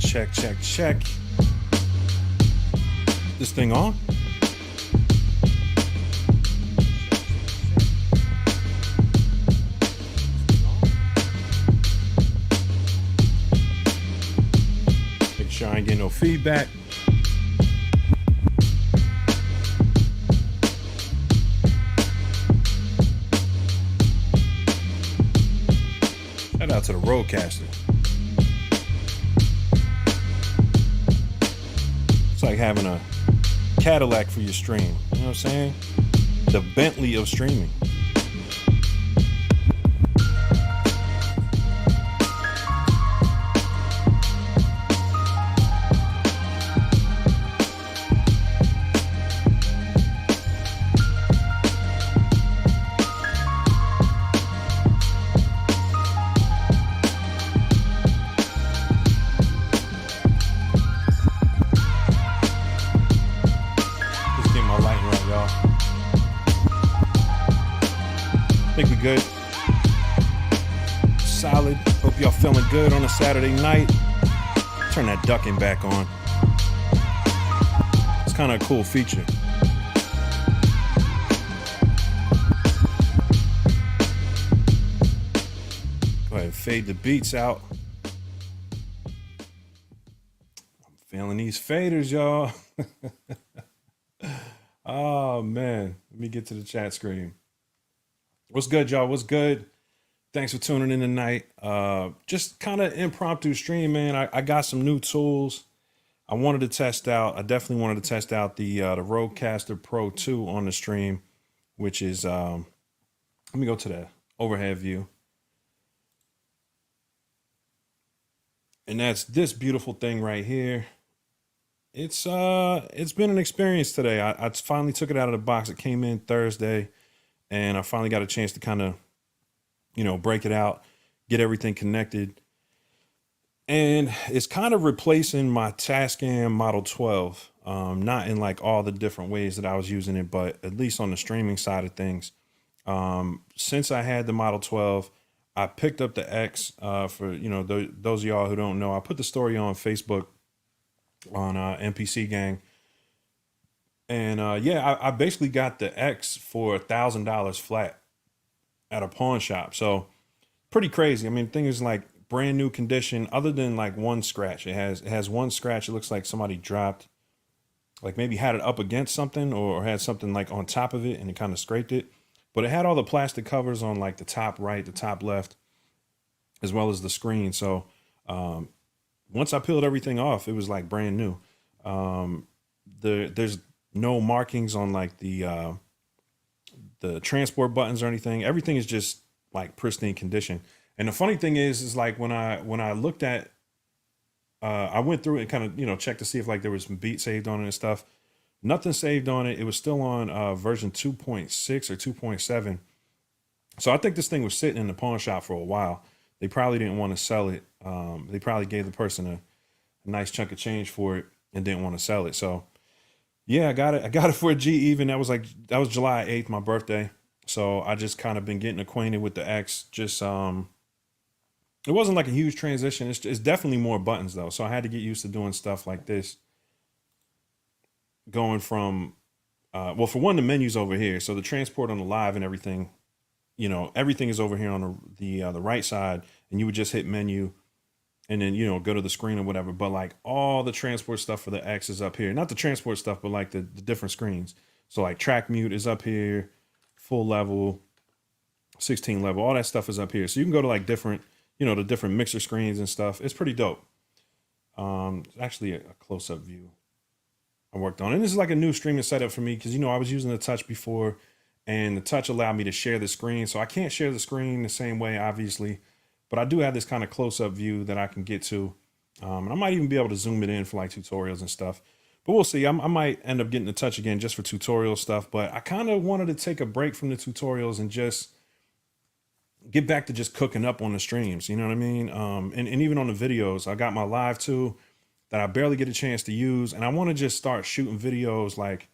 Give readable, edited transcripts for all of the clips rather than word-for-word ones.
check, check, check. This thing on? Make sure I ain't getting no feedback. Shout out to the Rodecaster. It's like having a Cadillac for your stream. You know what I'm saying? The Bentley of streaming. Think we good. Solid. Hope y'all feeling good on a Saturday night. Turn that ducking back on. It's kind of a cool feature. Go ahead and fade the beats out. I'm feeling these faders, y'all. Oh man, let me get to the chat screen. What's good, y'all? What's good? Thanks for tuning in tonight. Just kind of impromptu stream, man. I got some new tools I wanted to test out. I definitely wanted to test out the Rodecaster Pro 2 on the stream, which is, let me go to the overhead view. And that's this beautiful thing right here. It's been an experience today. I finally took it out of the box. It came in Thursday. And I finally got a chance to kind of, you know, break it out, get everything connected. And it's kind of replacing my Tascam Model 12. Not in like all the different ways that I was using it, but at least on the streaming side of things. Since I had the Model 12, I picked up the X for, you know, those of y'all who don't know. I put the story on Facebook on MPC gang. And yeah, I basically got the X for $1,000 flat at a pawn shop. So pretty crazy. I mean, the thing is like brand new condition, other than like one scratch. It has one scratch. It looks like somebody dropped, like maybe had it up against something or had something like on top of it and it kind of scraped it. But it had all the plastic covers on like the top right, the top left, as well as the screen. So once I peeled everything off, it was like brand new. There's no markings on like the transport buttons or anything. Everything is just like pristine condition. And the funny thing is like when I looked at, I went through it and kind of, you know, checked to see if like there was some beats saved on it and stuff. Nothing saved on it. It was still on version 2.6 or 2.7. So I think this thing was sitting in the pawn shop for a while. They probably didn't want to sell it. They probably gave the person a nice chunk of change for it and didn't want to sell it. So yeah, I got it for a G even. That was July 8th, my birthday. So I just kind of been getting acquainted with the X. Just it wasn't like a huge transition. It's definitely more buttons though. So I had to get used to doing stuff like this. Going from well, for one, the menu's over here. So the transport on the live and everything, you know, everything is over here on the right side, and you would just hit menu and then, you know, go to the screen or whatever. But like all the transport stuff for the X is up here. Not the transport stuff, but like the different screens. So like track mute is up here, full level, 16 level, all that stuff is up here. So you can go to like different, you know, the different mixer screens and stuff. It's pretty dope. Actually a close-up view I worked on. And this is like a new streaming setup for me because, you know, I was using the touch before and the touch allowed me to share the screen. So I can't share the screen the same way, obviously. But I do have this kind of close-up view that I can get to. And I might even be able to zoom it in for like tutorials and stuff. But we'll see. I might end up getting the touch again just for tutorial stuff. But I kind of wanted to take a break from the tutorials and just get back to just cooking up on the streams. You know what I mean? And even on the videos. I got my live too that I barely get a chance to use. And I want to just start shooting videos like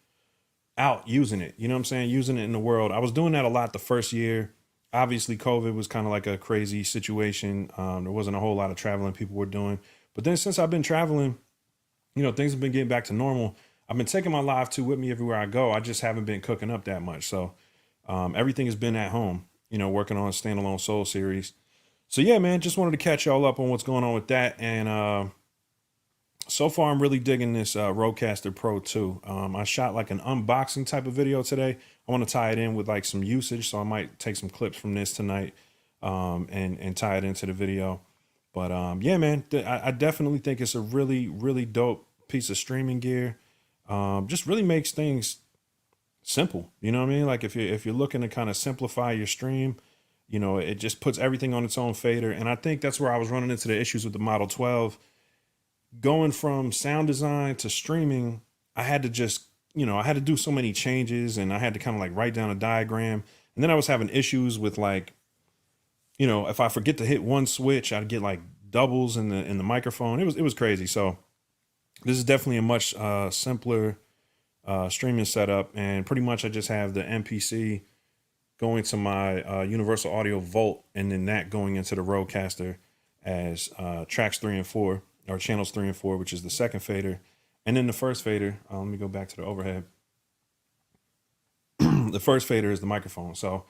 out using it. You know what I'm saying? Using it in the world. I was doing that a lot the first year. Obviously, COVID was kind of like a crazy situation. There wasn't a whole lot of traveling people were doing. But then since I've been traveling, you know, things have been getting back to normal. I've been taking my Live 2 with me everywhere I go. I just haven't been cooking up that much. So everything has been at home, you know, working on a standalone Soul series. So yeah, man, just wanted to catch y'all up on what's going on with that. And so far, I'm really digging this Rodecaster Pro 2. I shot like an unboxing type of video today. I want to tie it in with like some usage, so I might take some clips from this tonight and tie it into the video. But yeah, man, I definitely think it's a really, really dope piece of streaming gear. Just really makes things simple. You know what I mean? Like if you're looking to kind of simplify your stream, you know, it just puts everything on its own fader. And I think that's where I was running into the issues with the Model 12. Going from sound design to streaming, I had to just, you know, I had to do so many changes, and I had to kind of like write down a diagram. And then I was having issues with like, you know, if I forget to hit one switch, I'd get like doubles in the microphone. It was crazy. So this is definitely a much simpler streaming setup, and pretty much I just have the MPC going to my Universal Audio Volt, and then that going into the Rodecaster as tracks 3 and 4, or channels 3 and 4, which is the second fader. And then the first fader, let me go back to the overhead. The first fader is the microphone. So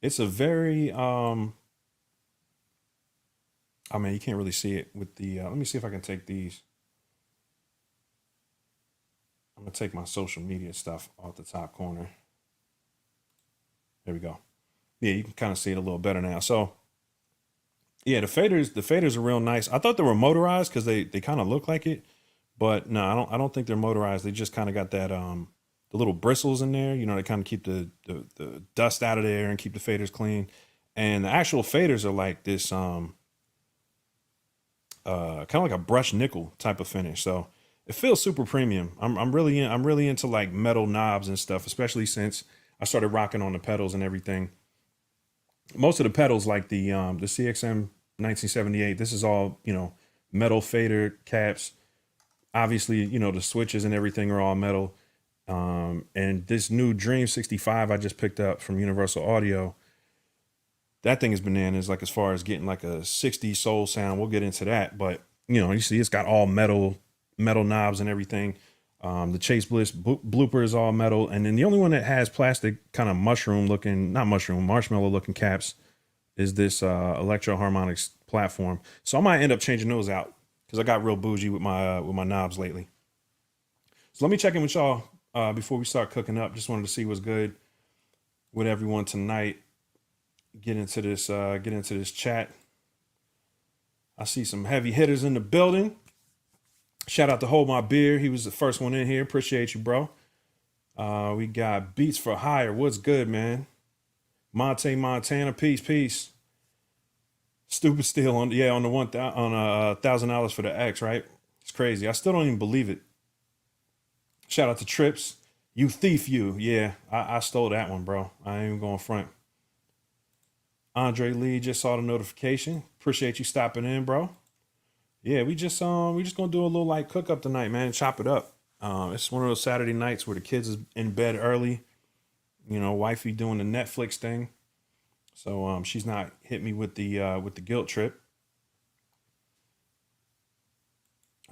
it's a very, I mean, you can't really see it with the, let me see if I can take these. I'm going to take my social media stuff off the top corner. There we go. Yeah, you can kind of see it a little better now. So yeah, the faders are real nice. I thought they were motorized because they kind of look like it, but no, I don't think they're motorized. They just kind of got that the little bristles in there. You know, they kind of keep the dust out of there and keep the faders clean. And the actual faders are like this kind of like a brushed nickel type of finish. So it feels super premium. I'm really into like metal knobs and stuff, especially since I started rocking on the pedals and everything. Most of the pedals, like the CXM 1978, this is all, you know, metal fader caps. Obviously, you know, the switches and everything are all metal. And this new Dream 65 I just picked up from Universal Audio, that thing is bananas, like as far as getting like a 60s soul sound. We'll get into that. But, you know, you see it's got all metal knobs and everything. The Chase Bliss Blooper is all metal. And then the only one that has plastic kind of marshmallow looking caps is this Electro Harmonics platform. So I might end up changing those out because I got real bougie with my knobs lately. So let me check in with y'all before we start cooking up. Just wanted to see what's good with everyone tonight. Get into this chat. I see some heavy hitters in the building. Shout out to Hold My Beer. He was the first one in here. Appreciate you, bro. We got Beats for Hire. What's good, man? Montana. Peace. Stupid Steel on the $1,000 for the X, right? It's crazy. I still don't even believe it. Shout out to Trips. You thief, you. Yeah, I stole that one, bro. I ain't even going front. Andre Lee just saw the notification. Appreciate you stopping in, bro. Yeah, we just gonna do a little light cook up tonight, man, and chop it up. It's one of those Saturday nights where the kids is in bed early. You know, wifey doing the Netflix thing, so she's not hit me with the guilt trip.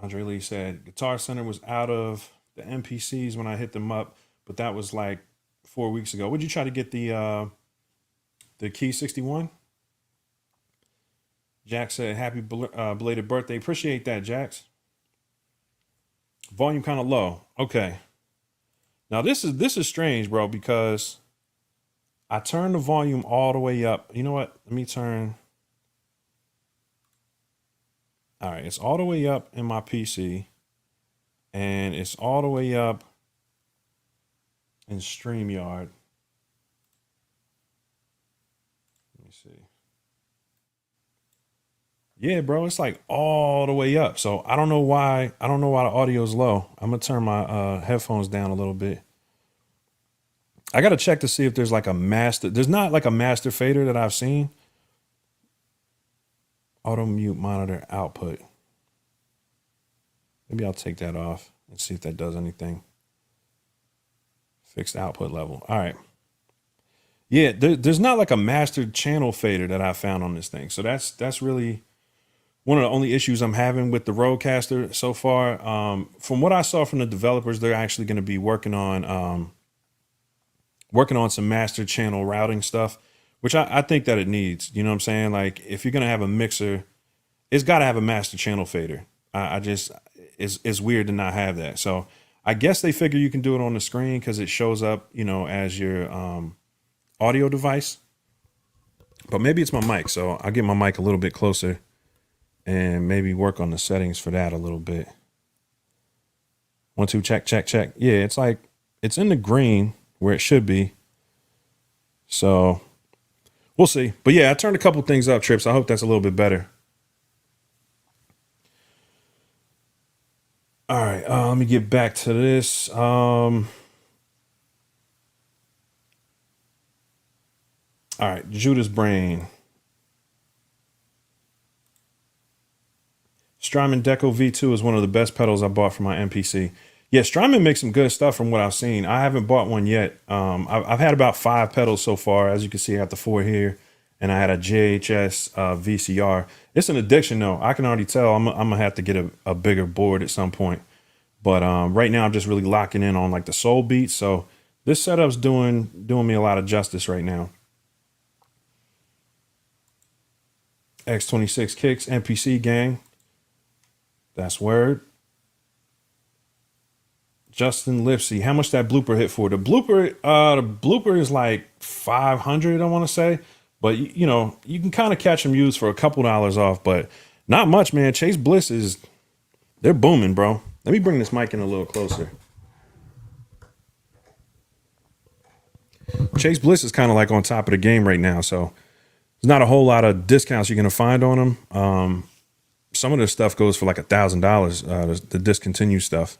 Andre Lee said Guitar Center was out of the MPCs when I hit them up, but that was like 4 weeks ago. Would you try to get the Key 61? Jack said, happy belated birthday. Appreciate that, Jax. Volume kind of low. Okay. Now this is strange, bro, because I turned the volume all the way up. You know what? Let me turn. All right. It's all the way up in my PC. And it's all the way up in StreamYard. Let me see. Yeah, bro, it's like all the way up. So I don't know why the audio is low. I'm gonna turn my headphones down a little bit. I gotta check to see if there's like a master. There's not like a master fader that I've seen. Auto mute monitor output. Maybe I'll take that off and see if that does anything. Fixed output level. All right. Yeah, there's not like a master channel fader that I found on this thing. So that's really one of the only issues I'm having with the Rodecaster so far. From what I saw from the developers, they're actually going to be working on some master channel routing stuff, which I think that it needs. You know what I'm saying? Like if you're going to have a mixer, it's got to have a master channel fader. I just, it's weird to not have that. So I guess they figure you can do it on the screen because it shows up, you know, as your audio device. But maybe it's my mic. So I'll get my mic a little bit closer and maybe work on the settings for that a little bit. 1, 2, check, check, check. Yeah, it's like, it's in the green where it should be. So we'll see. But yeah, I turned a couple things up, Trips. I hope that's a little bit better. All right, let me get back to this. All right, Judas Brain. Strymon Deco V2 is one of the best pedals I bought for my MPC. Yeah, Strymon makes some good stuff from what I've seen. I haven't bought one yet. I've had about 5 pedals so far. As you can see, I have the 4 here, and I had a JHS VCR. It's an addiction, though. I can already tell I'm going to have to get a bigger board at some point. But right now, I'm just really locking in on like the soul beats. So this setup's doing me a lot of justice right now. X26 kicks, MPC gang. That's word. Justin Lipsy, how much that blooper hit for? The blooper is like 500, I want to say. But you know, you can kind of catch them used for a couple dollars off, but not much, man. Chase Bliss they're booming, bro. Let me bring this mic in a little closer. Chase Bliss is kind of like on top of the game right now, so there's not a whole lot of discounts you're gonna find on them. Some of this stuff goes for like $1,000. The discontinued stuff.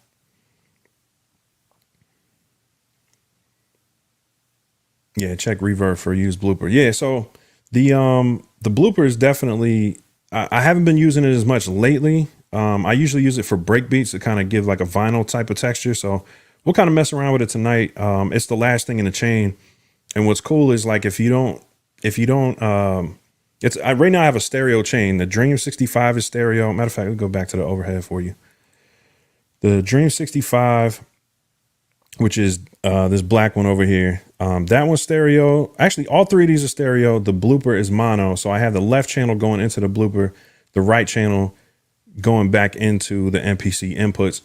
Yeah, check reverb for used blooper. Yeah, so the blooper is definitely. I haven't been using it as much lately. I usually use it for break beats to kind of give like a vinyl type of texture. So we'll kind of mess around with it tonight. It's the last thing in the chain, and what's cool is like if you don't, right now I have a stereo chain. The Dream 65 is stereo. Matter of fact, we'll go back to the overhead for you. The Dream 65, which is this black one over here. That one's stereo. Actually, all 3 of these are stereo. The blooper is mono. So I have the left channel going into the blooper, the right channel going back into the MPC inputs.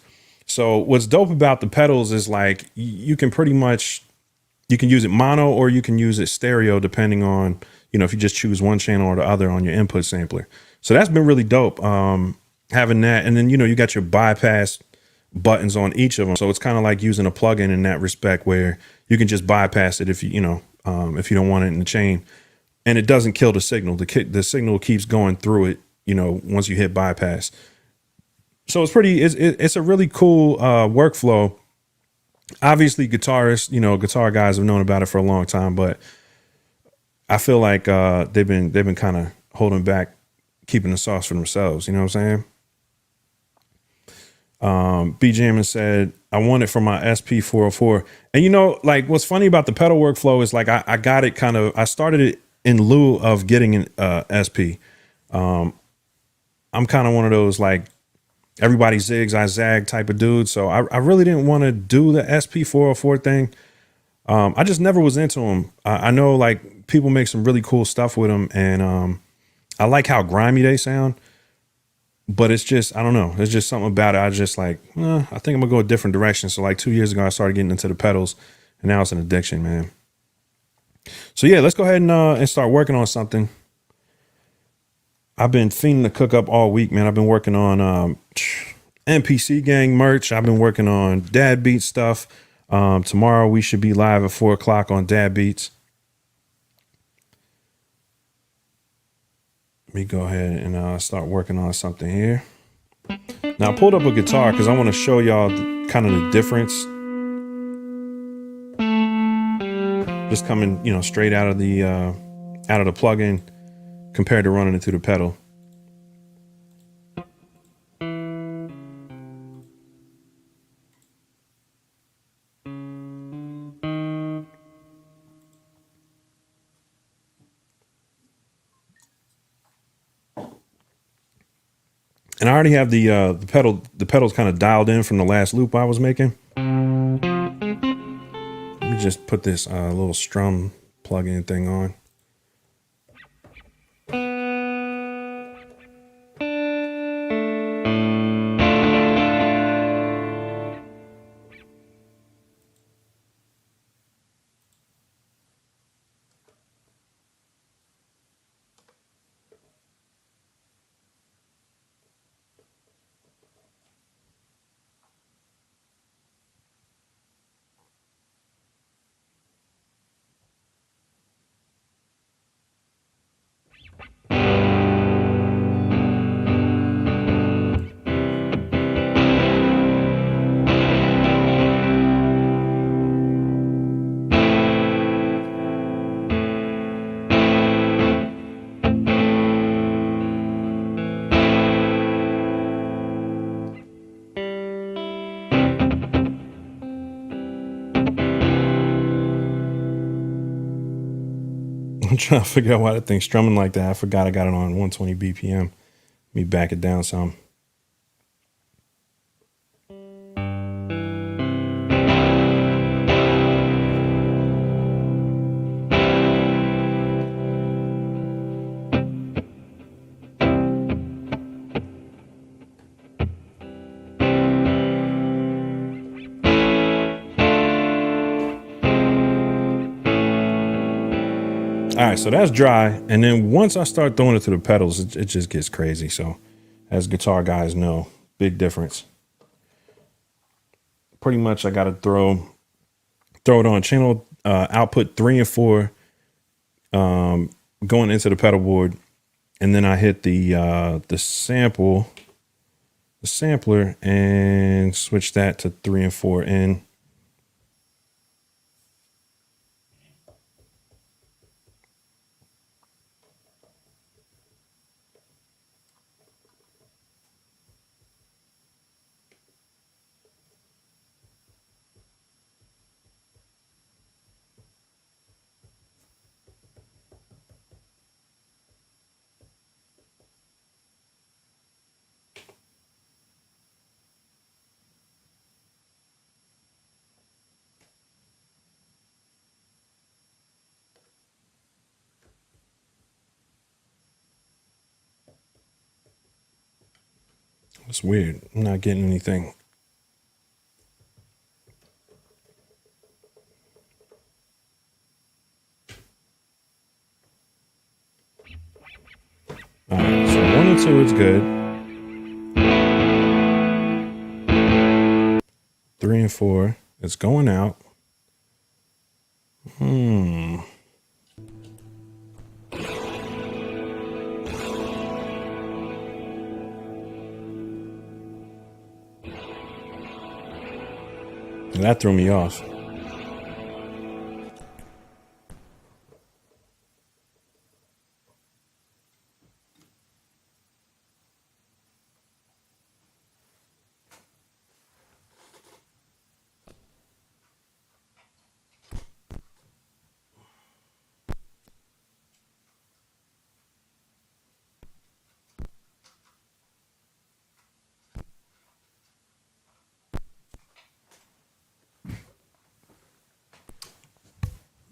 So what's dope about the pedals is like you can pretty much, you can use it mono or you can use it stereo depending on, you know, if you just choose one channel or the other on your input sampler. So that's been really dope having that. And then, you know, you got your bypass buttons on each of them. So it's kind of like using a plugin in that respect where you can just bypass it if you know, if you don't want it in the chain, and it doesn't kill the signal. The signal keeps going through it, you know, once you hit bypass. So it's a really cool workflow. Obviously guitarists, you know, guitar guys have known about it for a long time, but I feel like they've been kind of holding back, keeping the sauce for themselves. You know what I'm saying? B Jammin said, I want it for my SP404. And you know, like what's funny about the pedal workflow is like I got it kind of, I started it in lieu of getting an SP. I'm kind of one of those like everybody zigs, I zag type of dude. So I really didn't want to do the SP404 thing. I just never was into them. I know like people make some really cool stuff with them, and I like how grimy they sound. But it's just, I don't know. There's just something about it. I just like, I think I'm gonna go a different direction. So like 2 years ago, I started getting into the pedals, and now it's an addiction, man. So yeah, let's go ahead and start working on something. I've been fiending to cook up all week, man. I've been working on MPC gang merch. I've been working on Dad Beats stuff. Tomorrow we should be live at 4 o'clock on Dad Beats. Let me go ahead and start working on something here. Now I pulled up a guitar because I want to show y'all kind of the difference. Just coming, you know, straight out of the plugin compared to running it through the pedal. And I already have the pedals kind of dialed in from the last loop I was making. Let me just put this little strum plug-in thing on. I'm trying to figure out why that thing's strumming like that. I forgot I got it on 120 BPM. Let me back it down some. All right, so that's dry. And then once I start throwing it to the pedals, it just gets crazy. So as guitar guys know, big difference. Pretty much I got to throw it on channel output 3 and 4 going into the pedal board. And then I hit the sampler and switch that to 3 and 4 in. It's weird. I'm not getting anything. All right, so 1 and 2 is good. 3 and 4, it's going out. And that threw me off.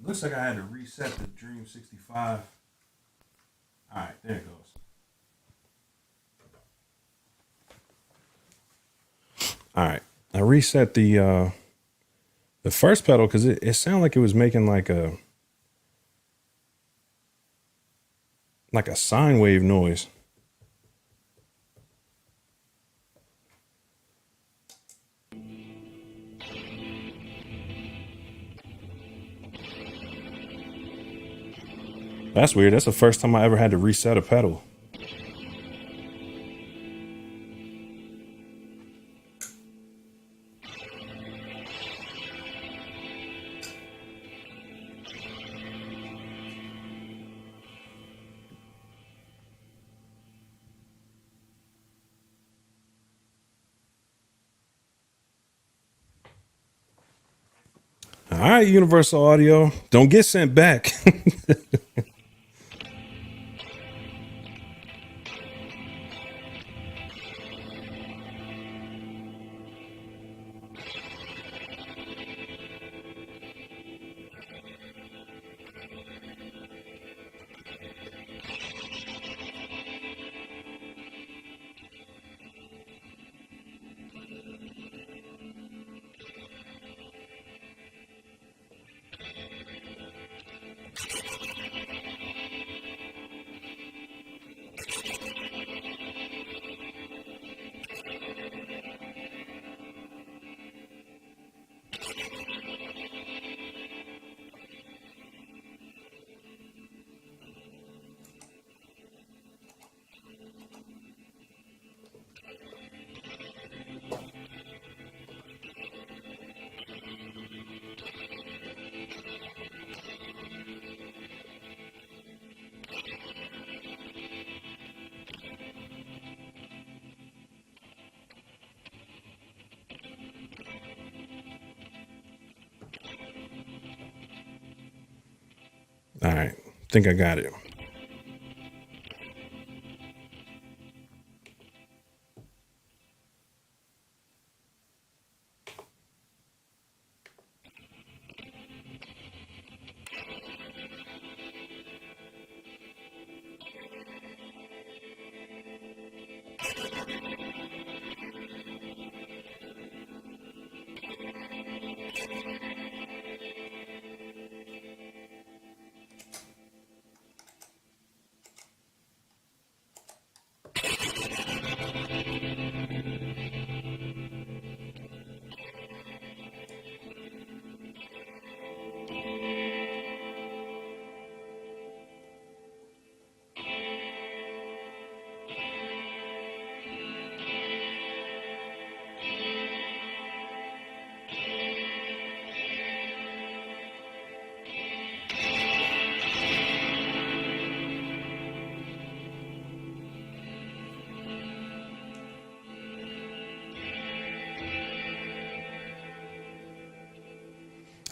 Looks like I had to reset the Dream 65. All right, there it goes. All right, I reset the first pedal because it sounded like it was making like a sine wave noise. That's weird. That's the first time I ever had to reset a pedal. All right, Universal Audio, don't get sent back. All right, think I got it.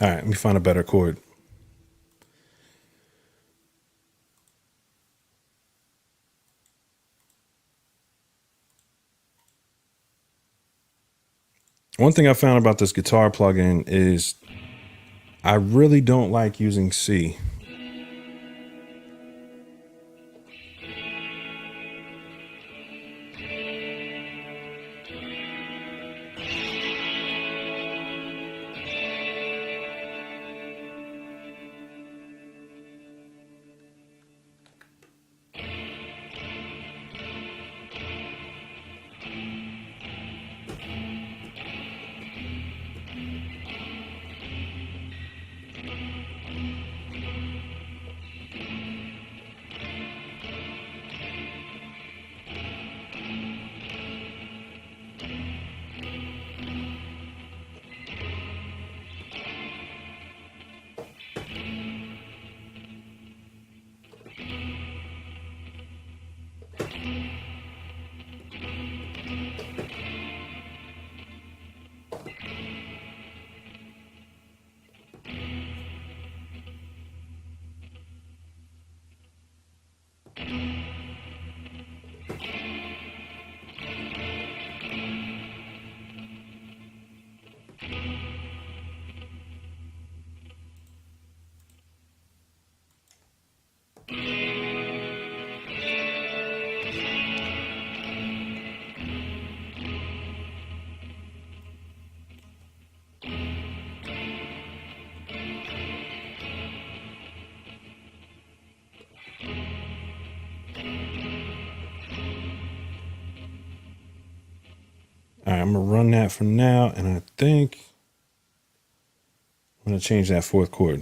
All right, let me find a better chord. One thing I found about this guitar plugin is I really don't like using C. All right, I'm gonna run that for now, and I think I'm gonna change that fourth chord.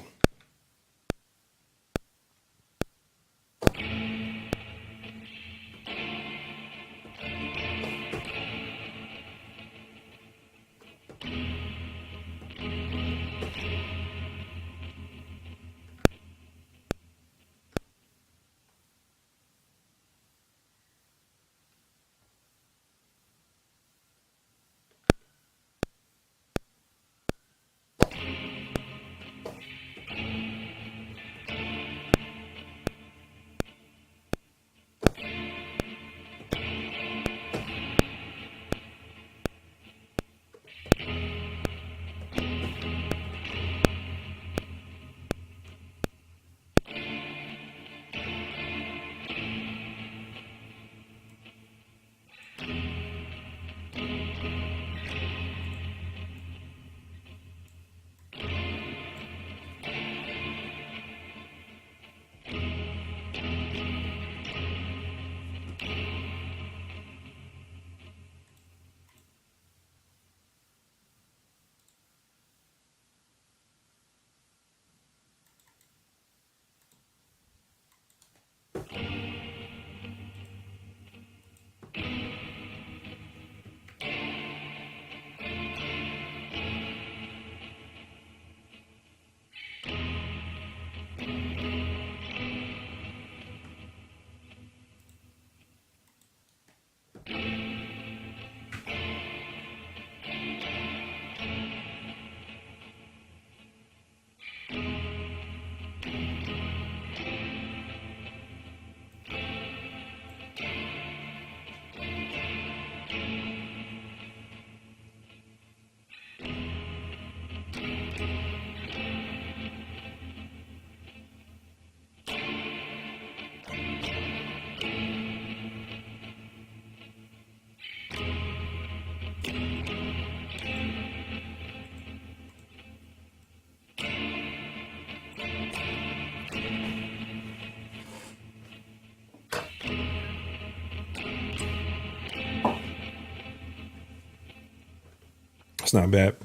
That's not bad.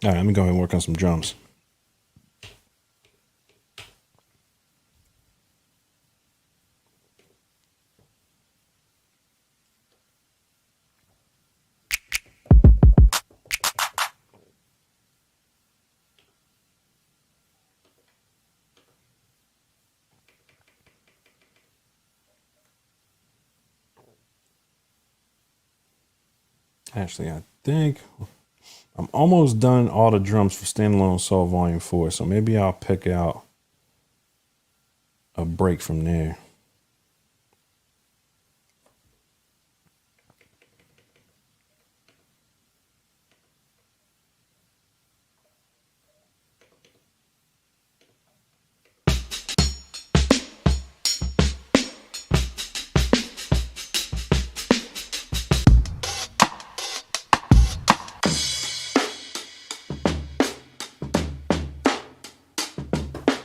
All right, let me go ahead and work on some drums. Actually, I think I'm almost done all the drums for Standalone Soul Volume 4, so maybe I'll pick out a break from there.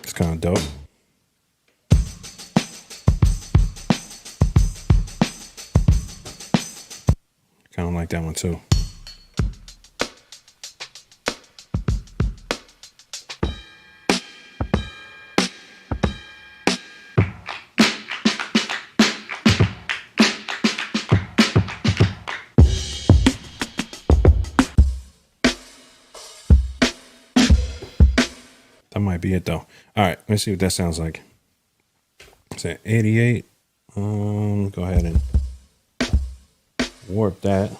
It's kind of dope. Kind of like that one too. That might be it though. All right, let's see what that sounds like. It's at 88. Go ahead and warp that.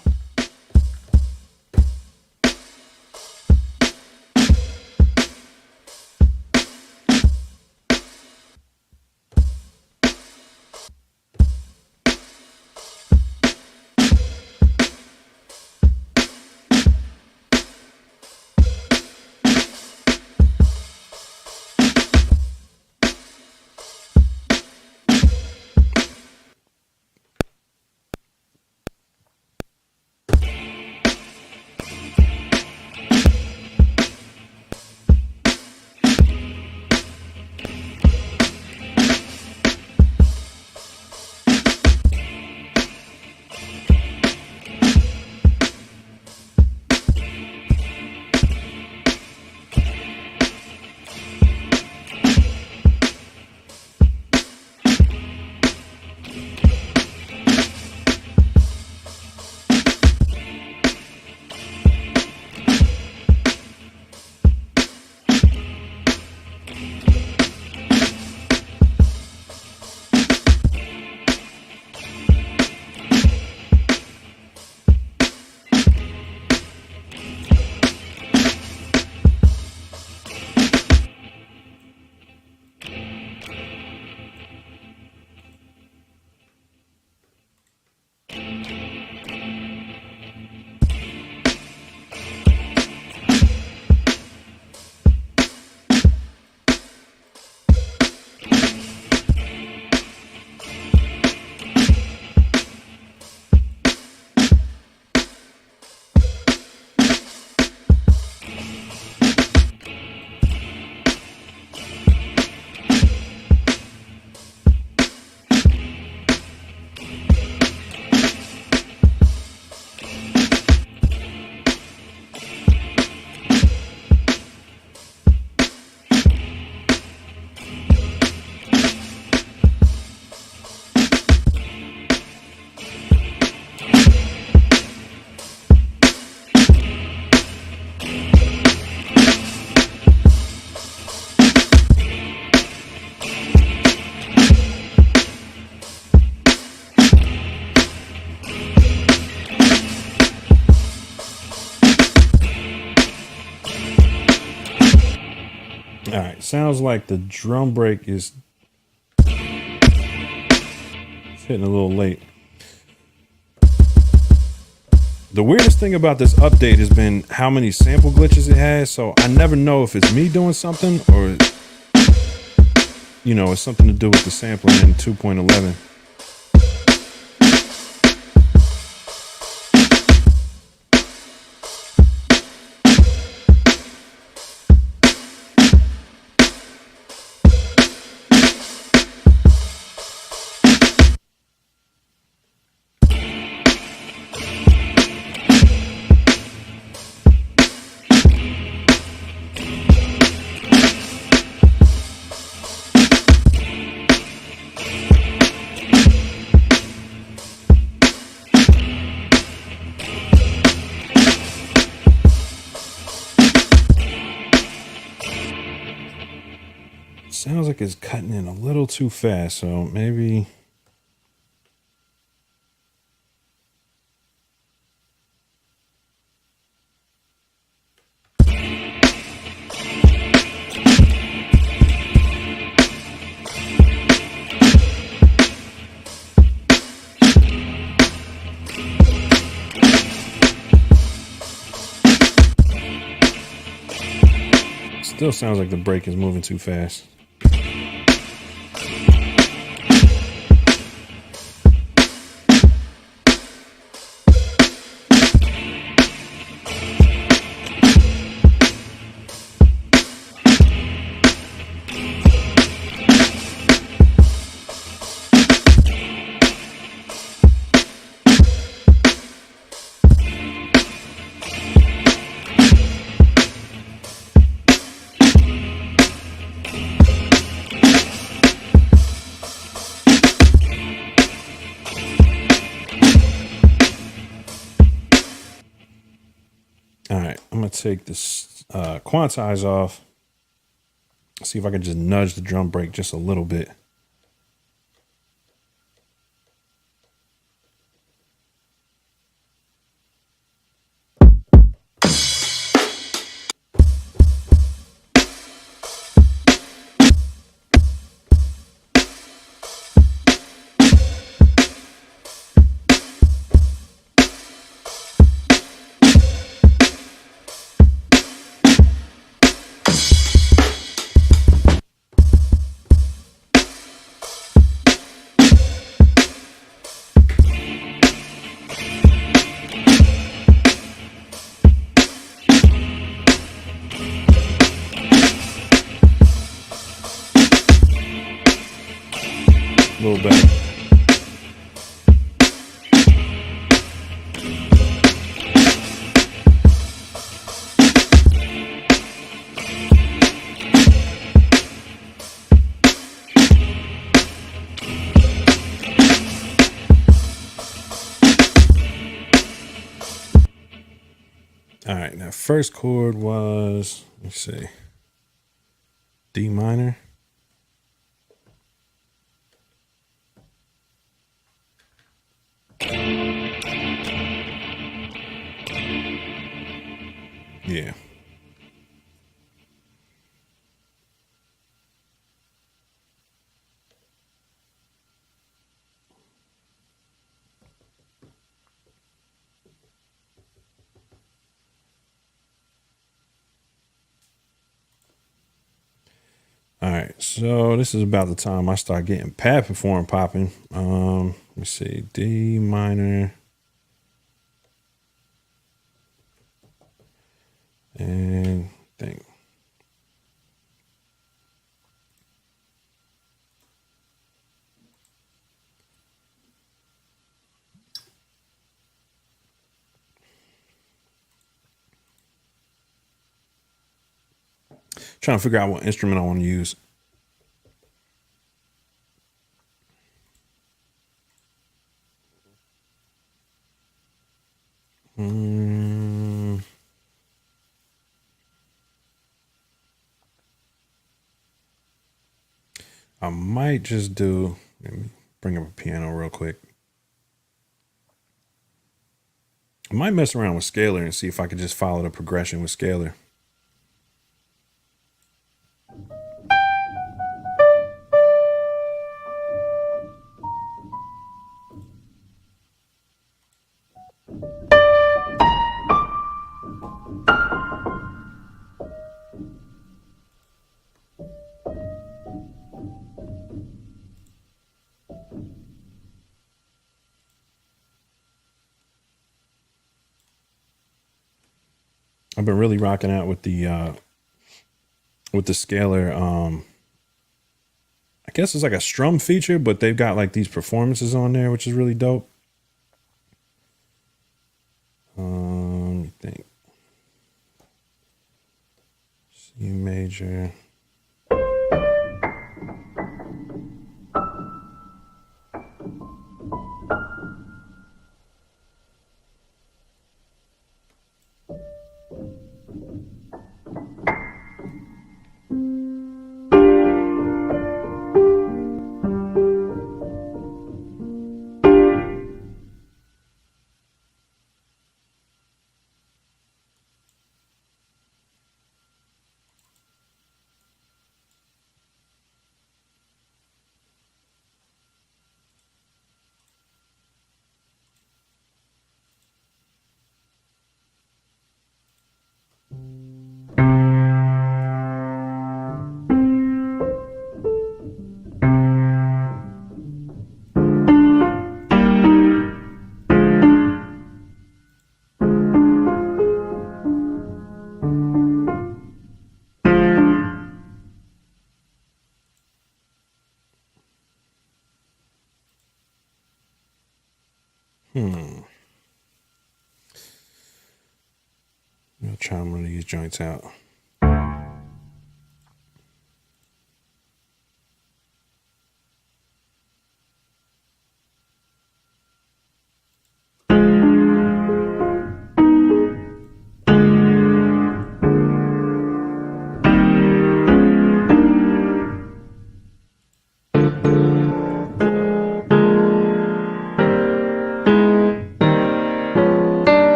All right, sounds like the drum break is hitting a little late. The weirdest thing about this update has been how many sample glitches it has, so I never know if it's me doing something or, you know, it's something to do with the sampling in 2.11. sounds like it's cutting in a little too fast, so maybe. Still sounds like the brake is moving too fast. All right, I'm gonna take this quantize off. See if I can just nudge the drum brake just a little bit. A little better. All right, now first chord was, let's see, D minor. Yeah. All right, so this is about the time I start getting pad perform popping. Let me see, D minor. And think. Trying to figure out what instrument I want to use. I might just do, let me bring up a piano real quick. I might mess around with scalar and see if I could just follow the progression with scalar. I've been really rocking out with the scalar. I guess it's like a strum feature, but they've got like these performances on there, which is really dope. Let me think. C major. I'll try one of these joints out.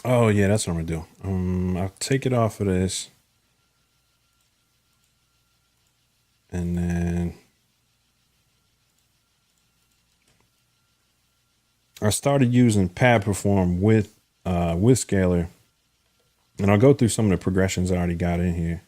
Oh yeah, that's what I'm gonna do. I'll take it off of this, and then I started using Pad Perform with Scalar, and I'll go through some of the progressions I already got in here.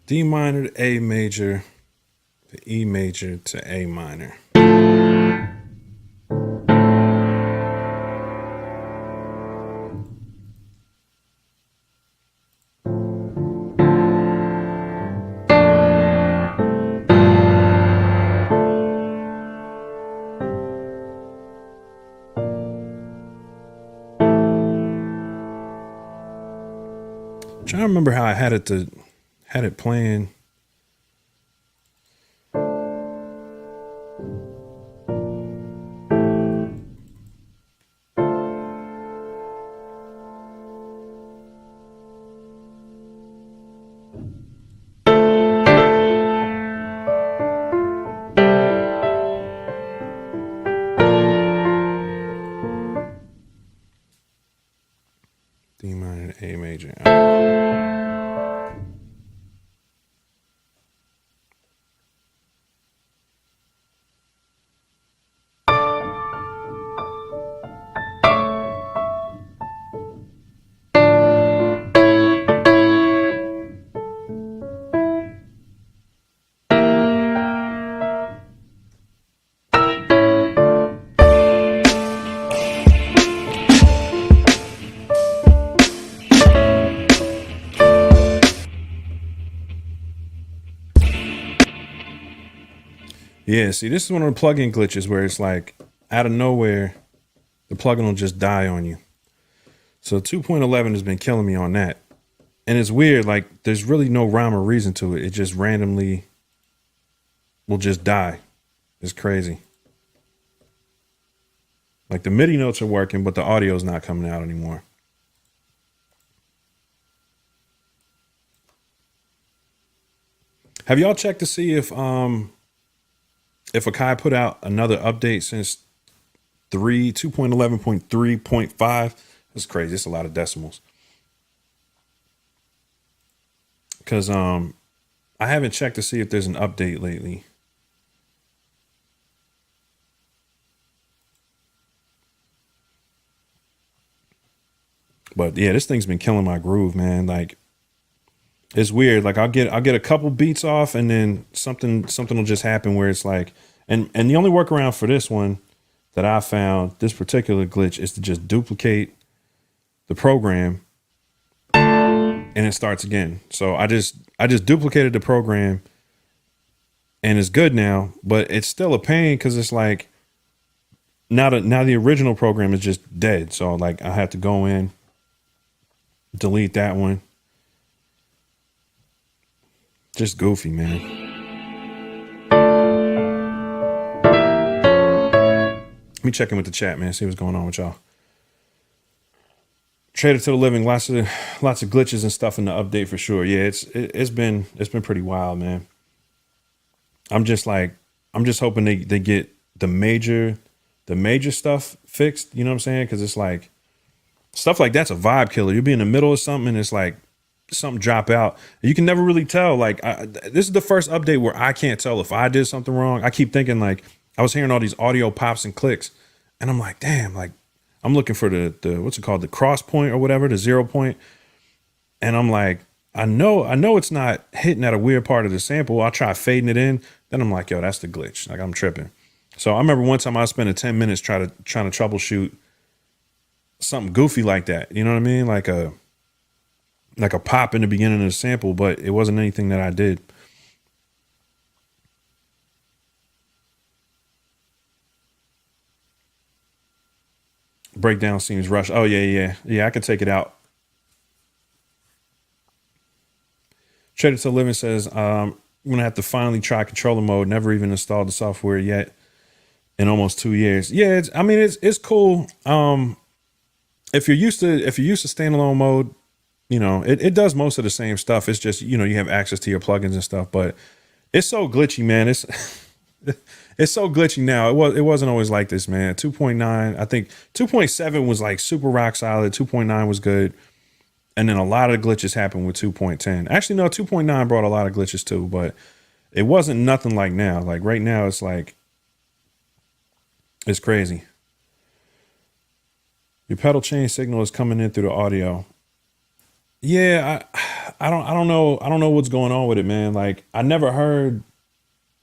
D minor to A major to E major to A minor. I'm trying to remember how I had it playing. D minor to A major. Yeah, see, this is one of the plugin glitches where it's like out of nowhere, the plugin will just die on you. So 2.11 has been killing me on that. And it's weird, like there's really no rhyme or reason to it. It just randomly will just die. It's crazy. Like the MIDI notes are working, but the audio is not coming out anymore. Have y'all checked to see if Akai put out another update since 2.11.3.5? That's crazy. It's a lot of decimals. Because I haven't checked to see if there's an update lately. But yeah, this thing's been killing my groove, man. Like it's weird. Like I'll get a couple beats off, and then something will just happen where it's like, and the only workaround for this one that I found, this particular glitch, is to just duplicate the program and it starts again. So I just duplicated the program and it's good now, but it's still a pain because it's like now the original program is just dead. So like I have to go in, delete that one. Just goofy, man. Let me check in with the chat, man. See what's going on with y'all. Traded to the living, lots of glitches and stuff in the update for sure. Yeah, it's been pretty wild, man. I'm just hoping they get the major stuff fixed. You know what I'm saying? Because it's like stuff like that's a vibe killer. You'll be in the middle of something and it's like something drop out. You can never really tell. Like this is the first update where I can't tell if I did something wrong. I keep thinking like I was hearing all these audio pops and clicks, and I'm like, damn, like I'm looking for the what's it called, the cross point or whatever, the 0 point, and I'm like, I know it's not hitting at a weird part of the sample. I try fading it in, then I'm like, yo, that's the glitch. Like I'm tripping. So I remember one time I spent 10 minutes trying to troubleshoot something goofy like that. You know what I mean? Like a pop in the beginning of the sample, but it wasn't anything that I did. Breakdown seems rushed. Oh yeah. I can take it out. Trader to Living says, I'm gonna have to finally try controller mode. Never even installed the software yet in almost 2 years. Yeah, it's cool. If you're used to standalone mode, you know, it does most of the same stuff. It's just, you know, you have access to your plugins and stuff, but it's so glitchy, man. It's it's so glitchy now. It wasn't always like this, man. 2.9, I think 2.7 was like super rock solid. 2.9 was good. And then a lot of glitches happened with 2.10. Actually, no, 2.9 brought a lot of glitches too, but it wasn't nothing like now. Like right now, it's like, it's crazy. Your pedal chain signal is coming in through the audio. Yeah, I don't know what's going on with it, man. Like I never heard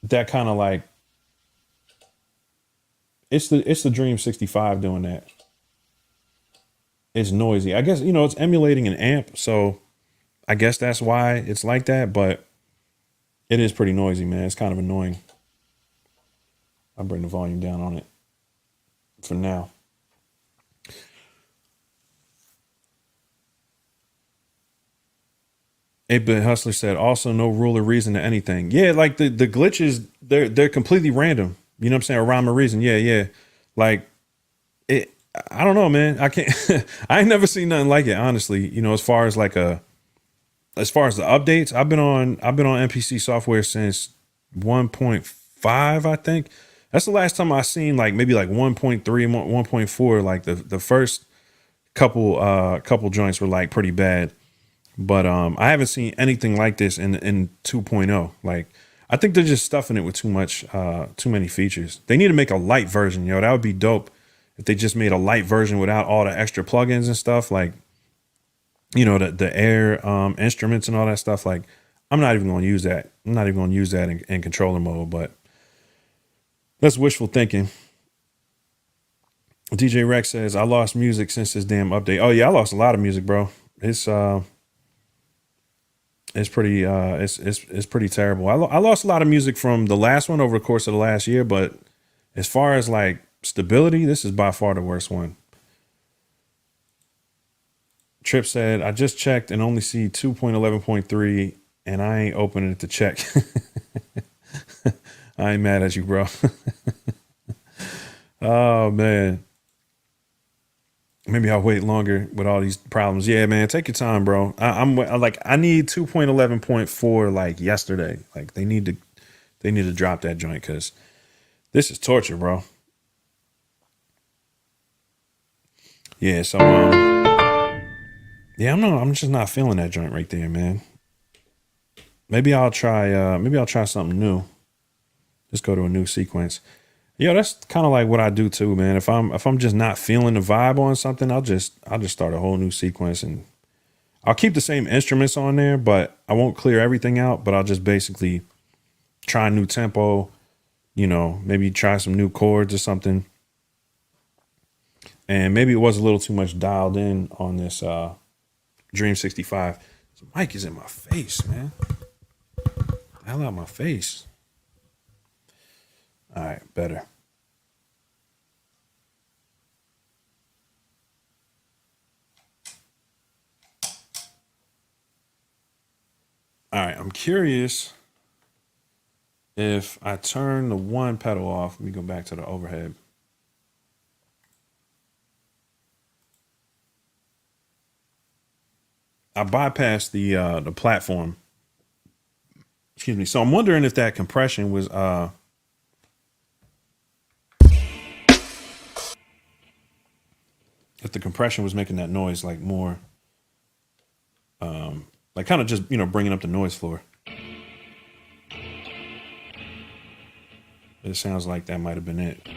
that kind of like, it's the Dream 65 doing that. It's noisy. I guess, you know, it's emulating an amp, so I guess that's why it's like that, but it is pretty noisy, man. It's kind of annoying. I'll bring the volume down on it for now. 8-Bit Hustler said, also no rule or reason to anything. Yeah, like the glitches, they're completely random. You know what I'm saying? Or rhyme or reason. Yeah. Like it, I don't know, man. I can't, I ain't never seen nothing like it, honestly. You know, as far as the updates, I've been on MPC software since 1.5, I think. That's the last time I seen like maybe like 1.3 and 1.4. Like the first couple joints were like pretty bad. But I haven't seen anything like this in 2.0. Like I think they're just stuffing it with too many features. They need to make a light version, yo. That would be dope if they just made a light version without all the extra plugins and stuff. Like, you know, the air instruments and all that stuff. Like, I'm not even going to use that. I'm not even going to use that in controller mode. But that's wishful thinking. DJ Rex says, I lost music since this damn update. Oh yeah, I lost a lot of music, bro. It's pretty it's pretty terrible. I lost a lot of music from the last one over the course of the last year, but as far as like stability, this is by far the worst one. Trip said, I just checked and only see 2.11.3 and I ain't opening it to check. I ain't mad at you, bro. Oh man. Maybe I'll wait longer with all these problems. Yeah, man, take your time, bro. I need 2.11.4 like yesterday. Like they need to drop that joint because this is torture, bro. Yeah, so yeah, I'm just not feeling that joint right there, man. Maybe I'll try something new. Just go to a new sequence. Yeah, that's kind of like what I do too, man. If I'm just not feeling the vibe on something, I'll just start a whole new sequence and I'll keep the same instruments on there, but I won't clear everything out, but I'll just basically try a new tempo, you know, maybe try some new chords or something. And maybe it was a little too much dialed in on this Dream 65. The mic is in my face, man. The hell out of my face. All right, better. All right, I'm curious if I turn the one pedal off. Let me go back to the overhead. I bypassed the platform. Excuse me. So I'm wondering if that compression was if the compression was making that noise like more like kind of just, you know, bringing up the noise floor. It sounds like that might have been it.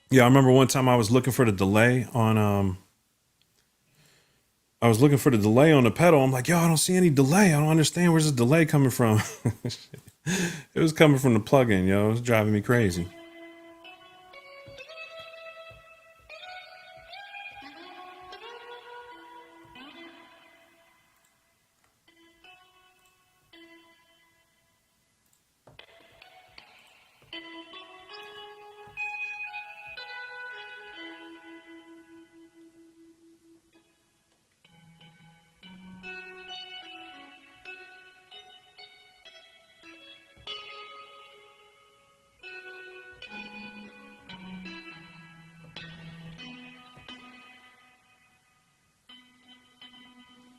Yeah, I remember one time I was looking for the delay on I was looking for the delay on the pedal. I'm like, yo, I don't see any delay. I don't understand where's the delay coming from. It was coming from the plugin, yo. It was driving me crazy.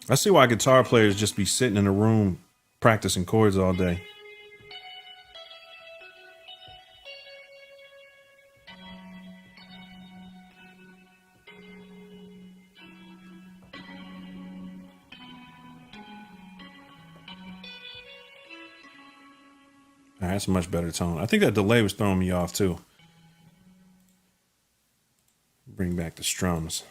I see why guitar players just be sitting in a room practicing chords all day. All right, that's a much better tone. I think that delay was throwing me off too. Bring back the strums.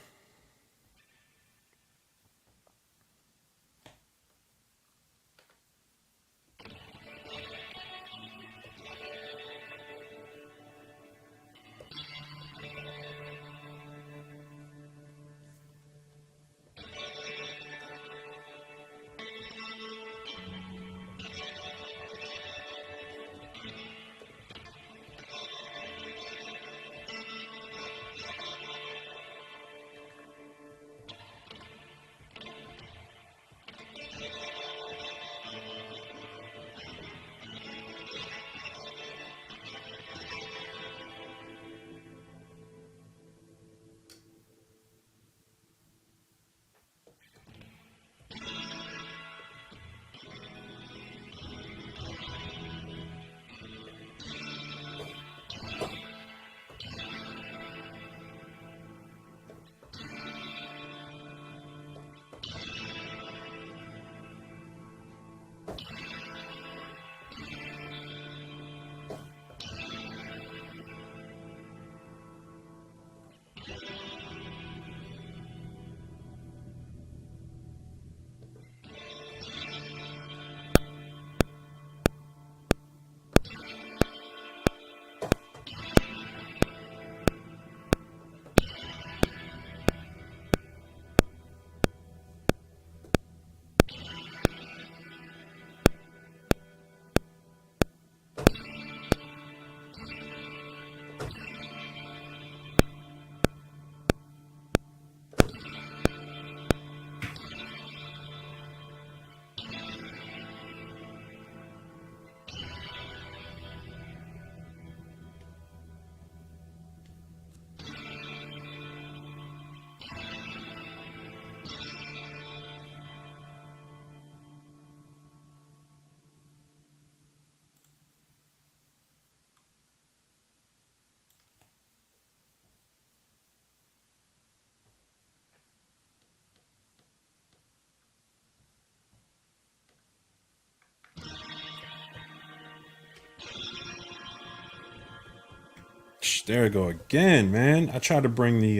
There we go again, man. I tried to bring the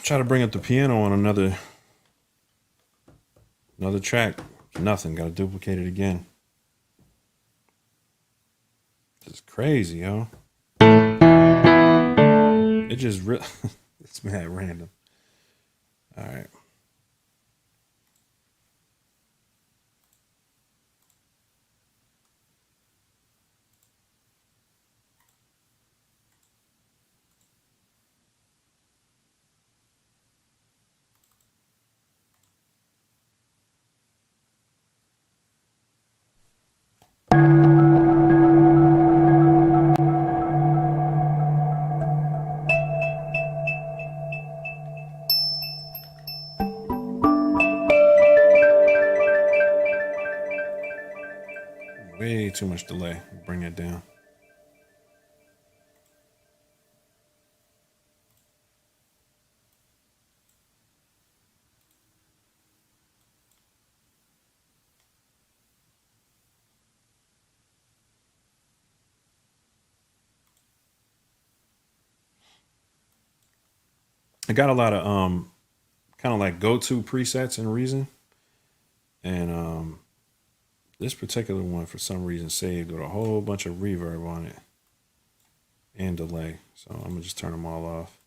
try to bring up the piano on another track. Nothing. Got to duplicate it again. This is crazy, yo. It just it's mad random. All right. Way too much delay. Bring it down. I got a lot of kind of like go-to presets in Reason, and this particular one for some reason saved with a whole bunch of reverb on it and delay. So I'm gonna just turn them all off.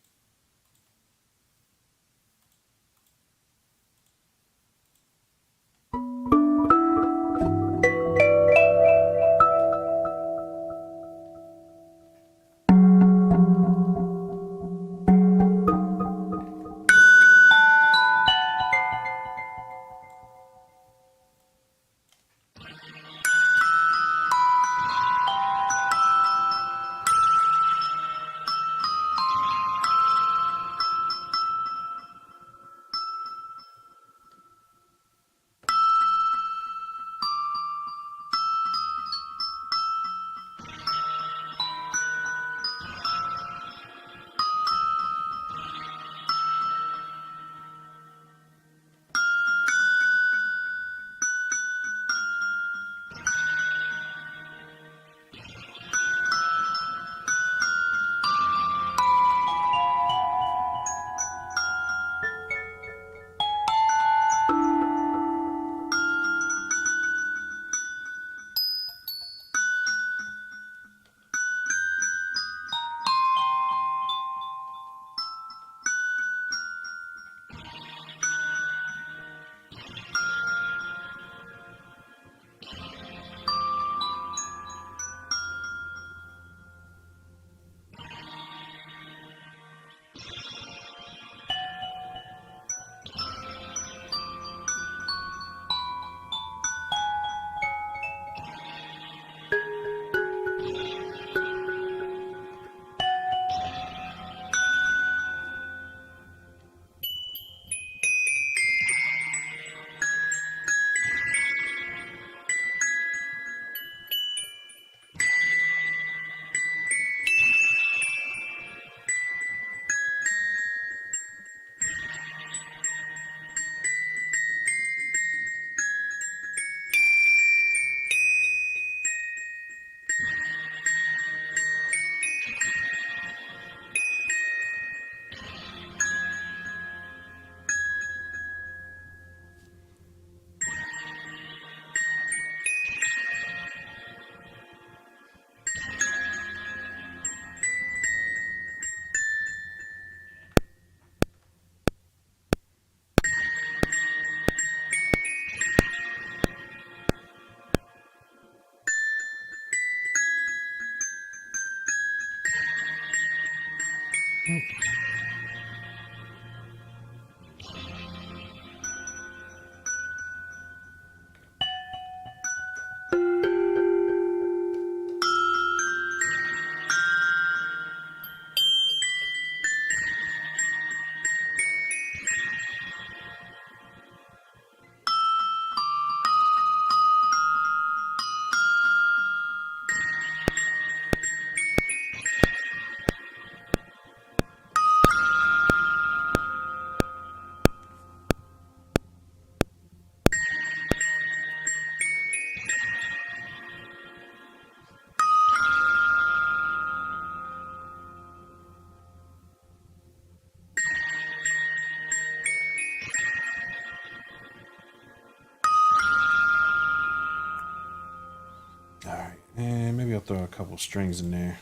throw a couple strings in there.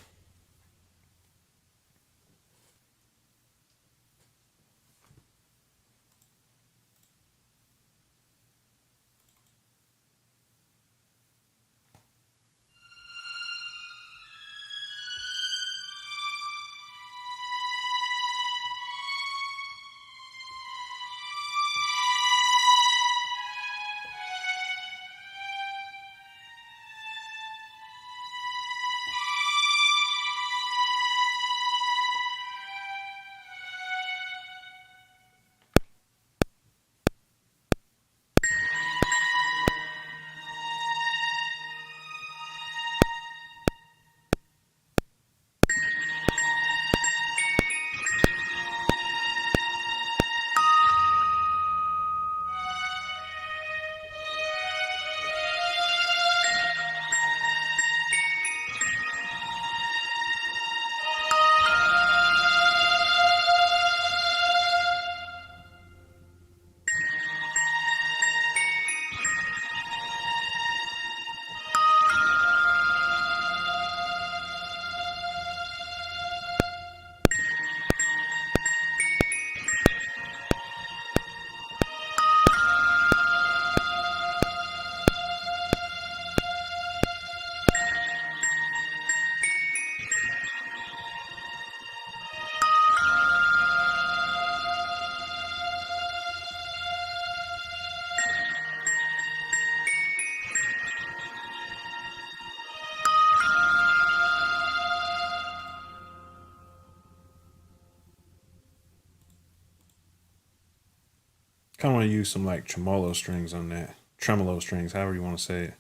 Kind of want to use some like tremolo strings on that. Tremolo strings, however you want to say it.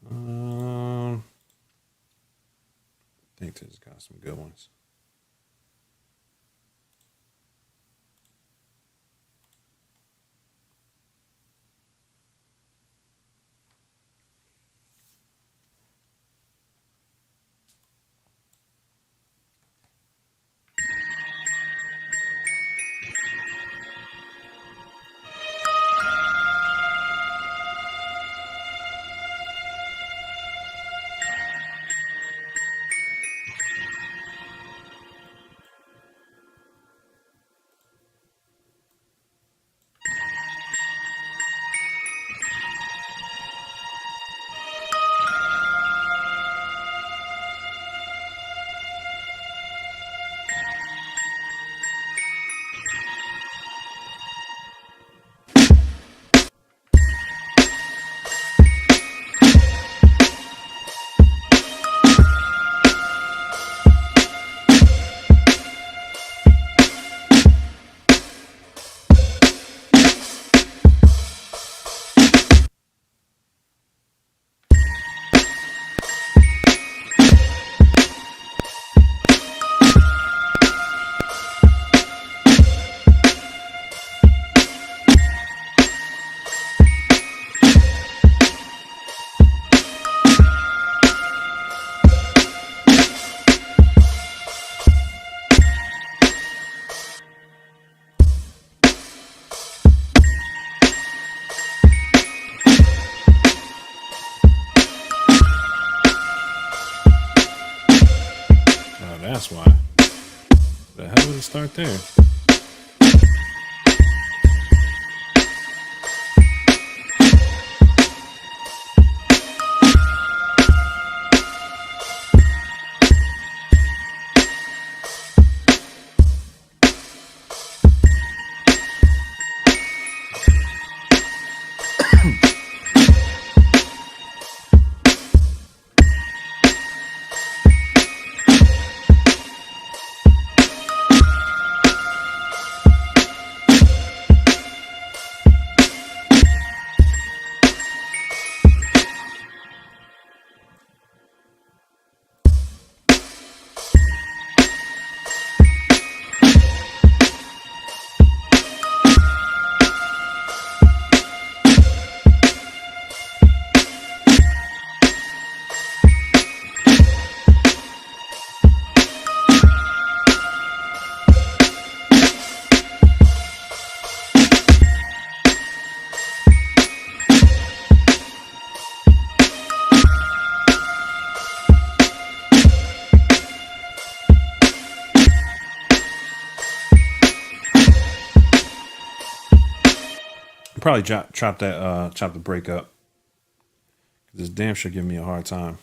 I think this has got some good ones. That's why. The hell did it start there? Probably chop the break up. This damn sure give me a hard time.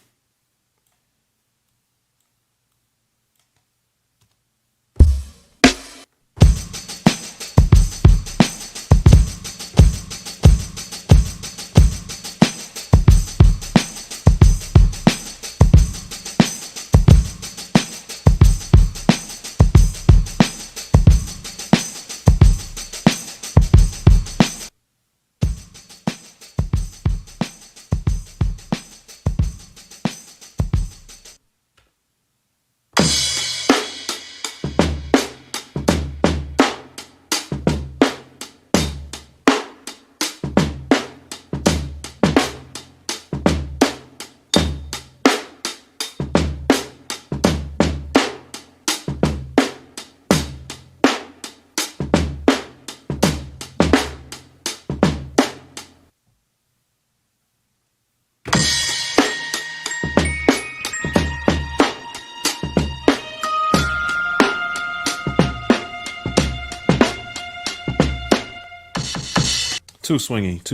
Too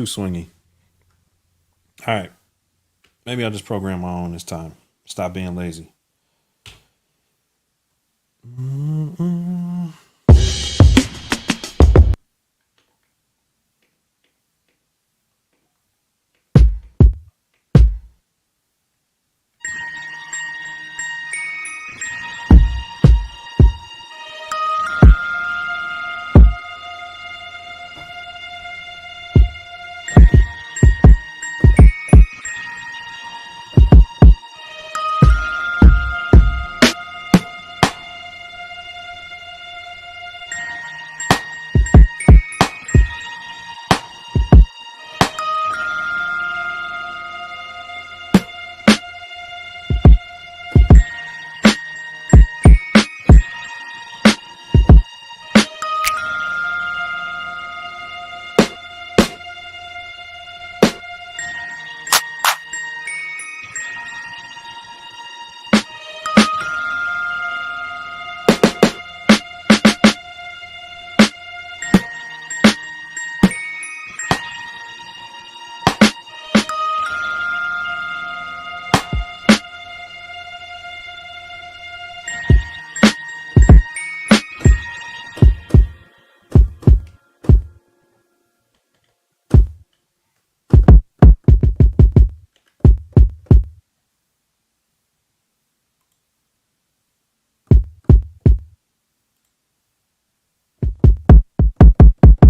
swingy. All right. Maybe I'll just program my own this time. Stop being lazy.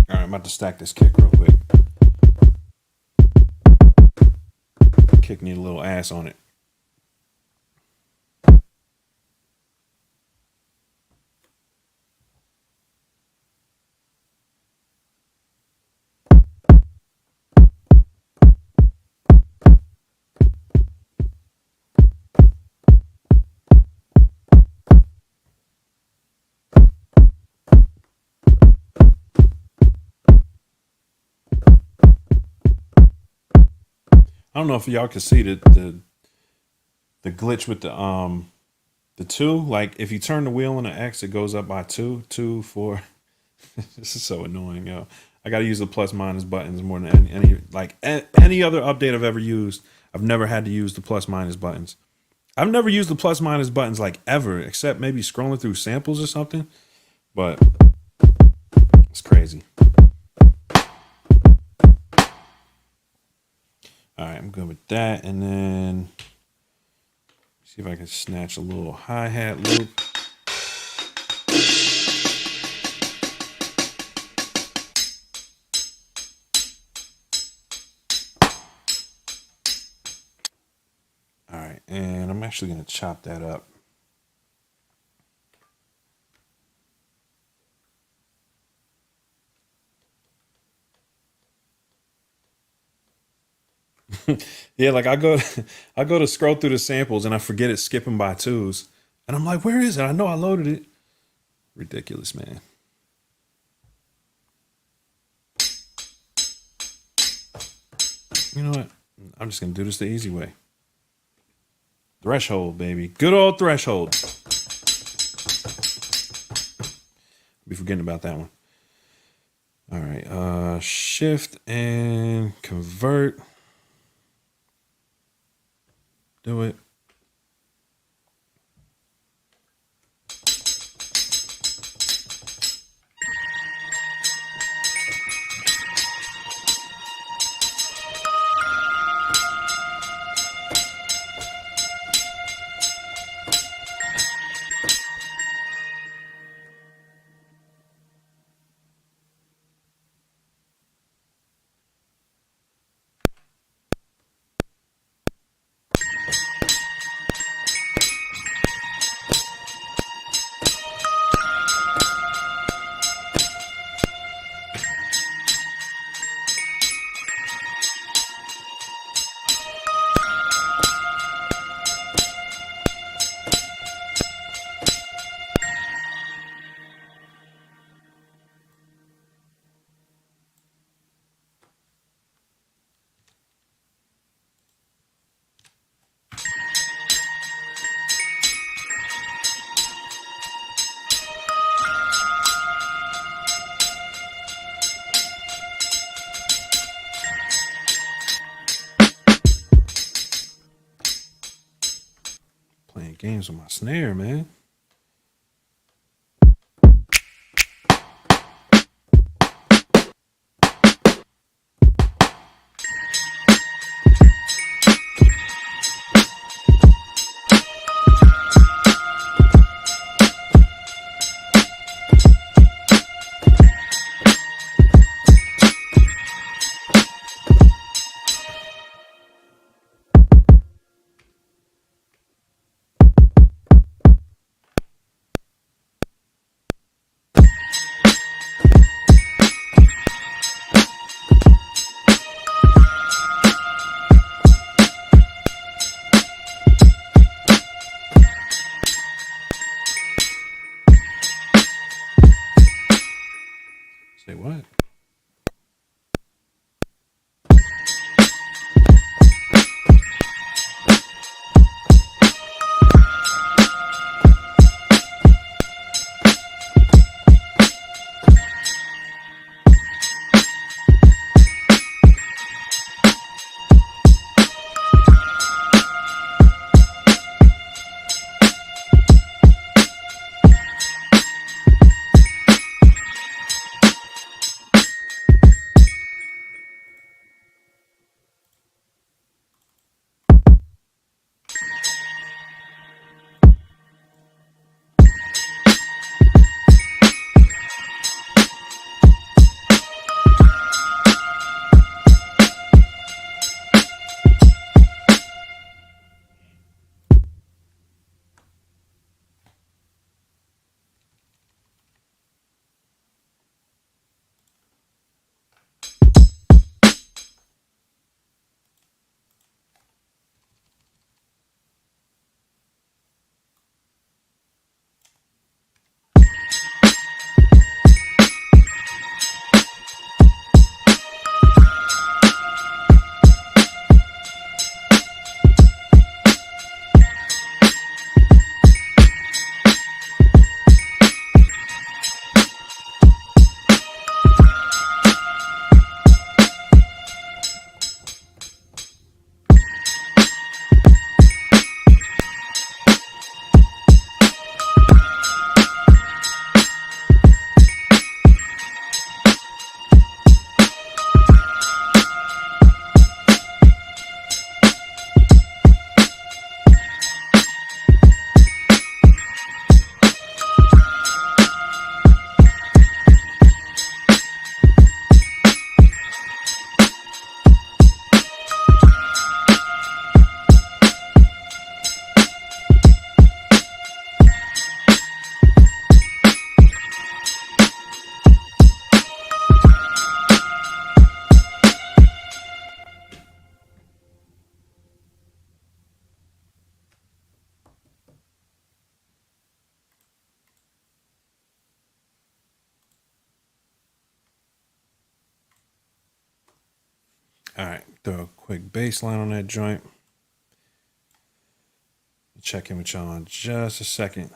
All right, I'm about to stack this kick real quick. Kick need a little ass on it. I don't know if y'all can see the glitch with the 2. Like if you turn the wheel on the X, it goes up by 2, 4. This is so annoying, yo. I got to use the plus minus buttons more than any other update I've ever used. I've never had to use the plus minus buttons. I've never used the plus minus buttons like ever, except maybe scrolling through samples or something. But it's crazy. All right, I'm good with that. And then see if I can snatch a little hi-hat loop. All right, and I'm actually going to chop that up. Yeah, like I go to scroll through the samples and I forget it's skipping by 2s. And I'm like, where is it? I know I loaded it. Ridiculous, man. You know what? I'm just going to do this the easy way. Threshold, baby. Good old threshold. I'll be forgetting about that one. All right, shift and convert. Do it. Playing games with my snare, man. Say what? All right, throw a quick baseline on that joint. Check in with y'all in just a second.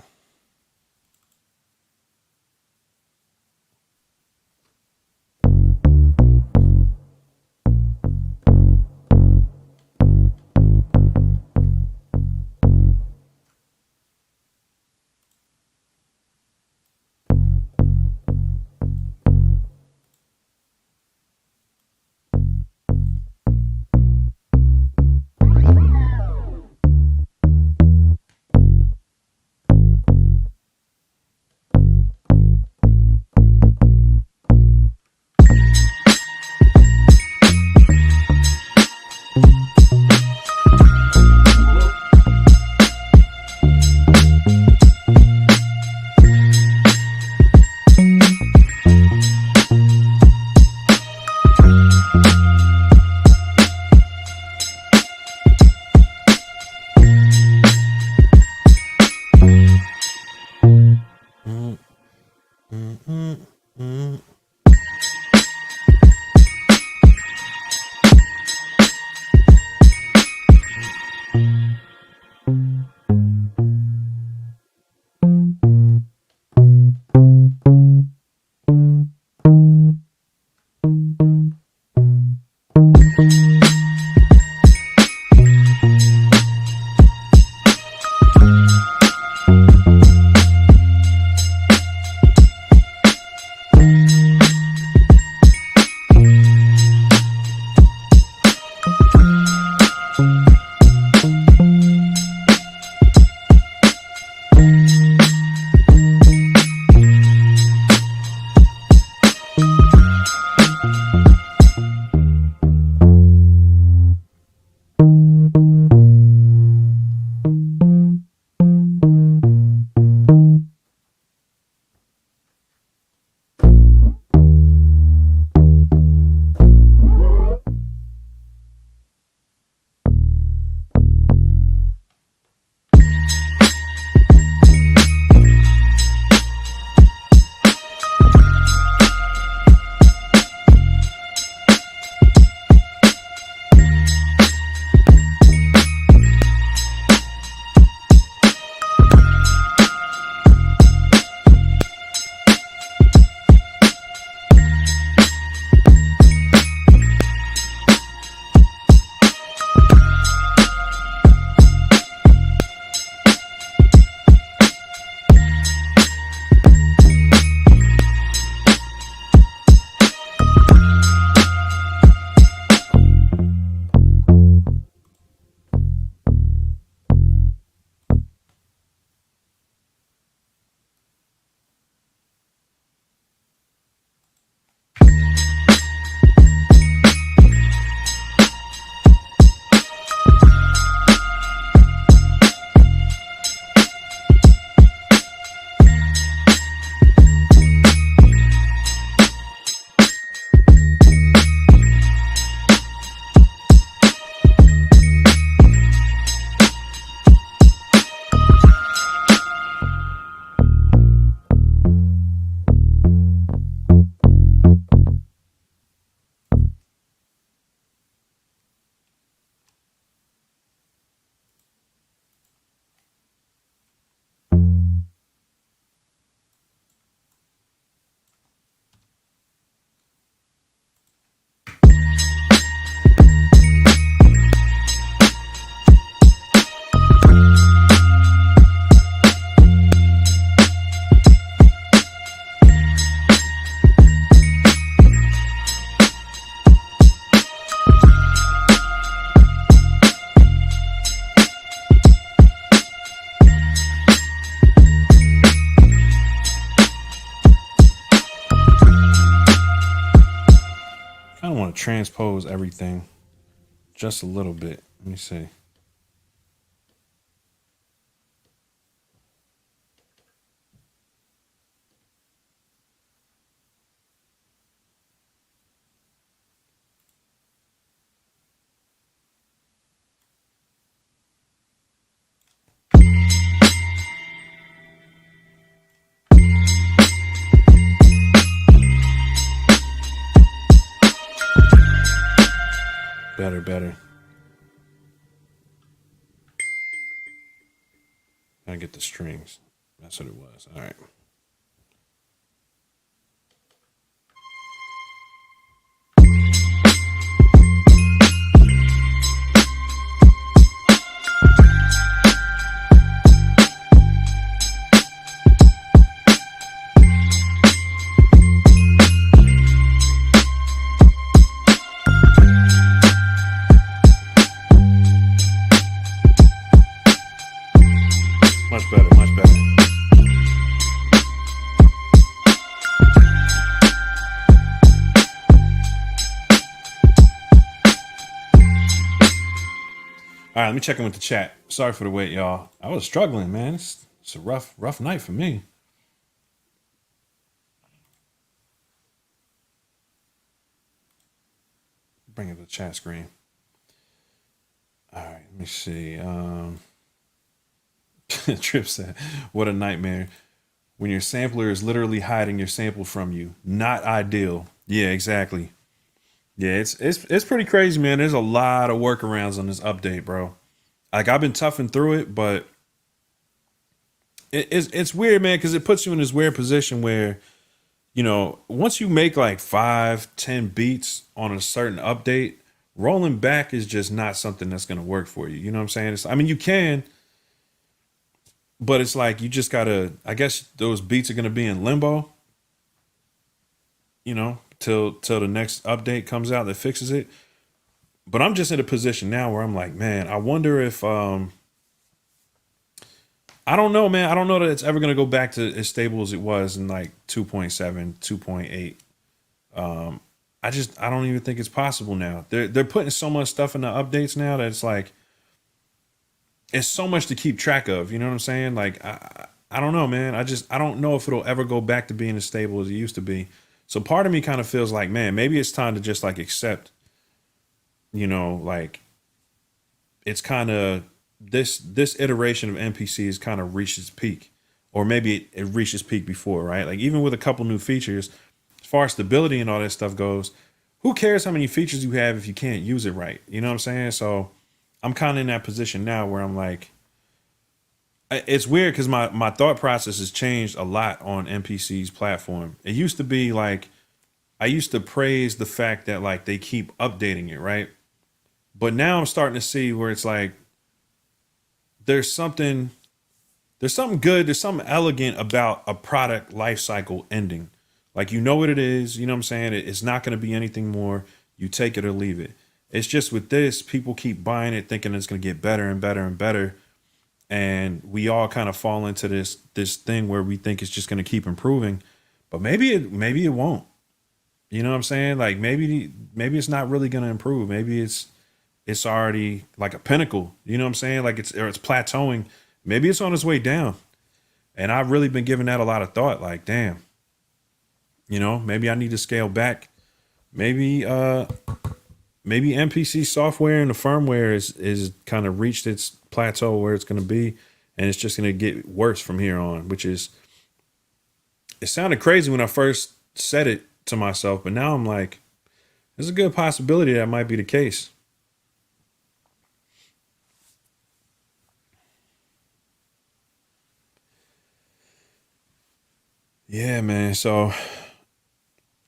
transpose everything just a little bit. Let me see. Better. I get the strings. That's what it was. All right. Much better. All right, let me check in with the chat. Sorry for the wait, y'all. I was struggling, man. It's a rough night for me. Bring up the chat screen. All right, let me see. Trip said, what a nightmare. When your sampler is literally hiding your sample from you. Not ideal. Yeah, exactly. Yeah, it's pretty crazy, man. There's a lot of workarounds on this update, bro. Like, I've been toughing through it, but it's weird, man, because it puts you in this weird position where, you know, once you make like 5-10 beats on a certain update, rolling back is just not something that's going to work for you. You know what I'm saying? I mean, you can, but it's like you just gotta, I guess those beats are going to be in limbo, you know, till the next update comes out that fixes it. But I'm just in a position now where I'm like, man, I wonder if I don't know, man. I don't know that it's ever going to go back to as stable as it was in like 2.7, 2.8. I don't even think it's possible now. They're putting so much stuff in the updates now that it's like, it's so much to keep track of. You know what I'm saying? Like, I don't know, man. I don't know if it'll ever go back to being as stable as it used to be. So part of me kind of feels like, man, maybe it's time to just like accept, you know, like it's kind of this iteration of MPC has kind of reached its peak, or maybe it reached its peak before, right? Like even with a couple new features, as far as stability and all that stuff goes, who cares how many features you have if you can't use it right? You know what I'm saying? So I'm kind of in that position now where I'm like, it's weird because my thought process has changed a lot on MPC's platform. It used to be like, I used to praise the fact that like they keep updating it, right? But now I'm starting to see where it's like, there's something good, there's something elegant about a product life cycle ending. Like, you know what it is, you know what I'm saying? It's not going to be anything more. You take it or leave it. It's just with this, people keep buying it thinking it's going to get better and better and better. And we all kind of fall into this thing where we think it's just going to keep improving, but maybe it won't. You know what I'm saying? Like maybe it's not really going to improve. Maybe it's already like a pinnacle. You know what I'm saying? Like it's plateauing. Maybe it's on its way down. And I've really been giving that a lot of thought. Like, damn, you know, maybe I need to scale back. Maybe MPC software and the firmware is kind of reached its plateau where it's going to be, and it's just going to get worse from here on, which is, it sounded crazy when I first said it to myself, but now I'm like, there's a good possibility that might be the case. Yeah, man. So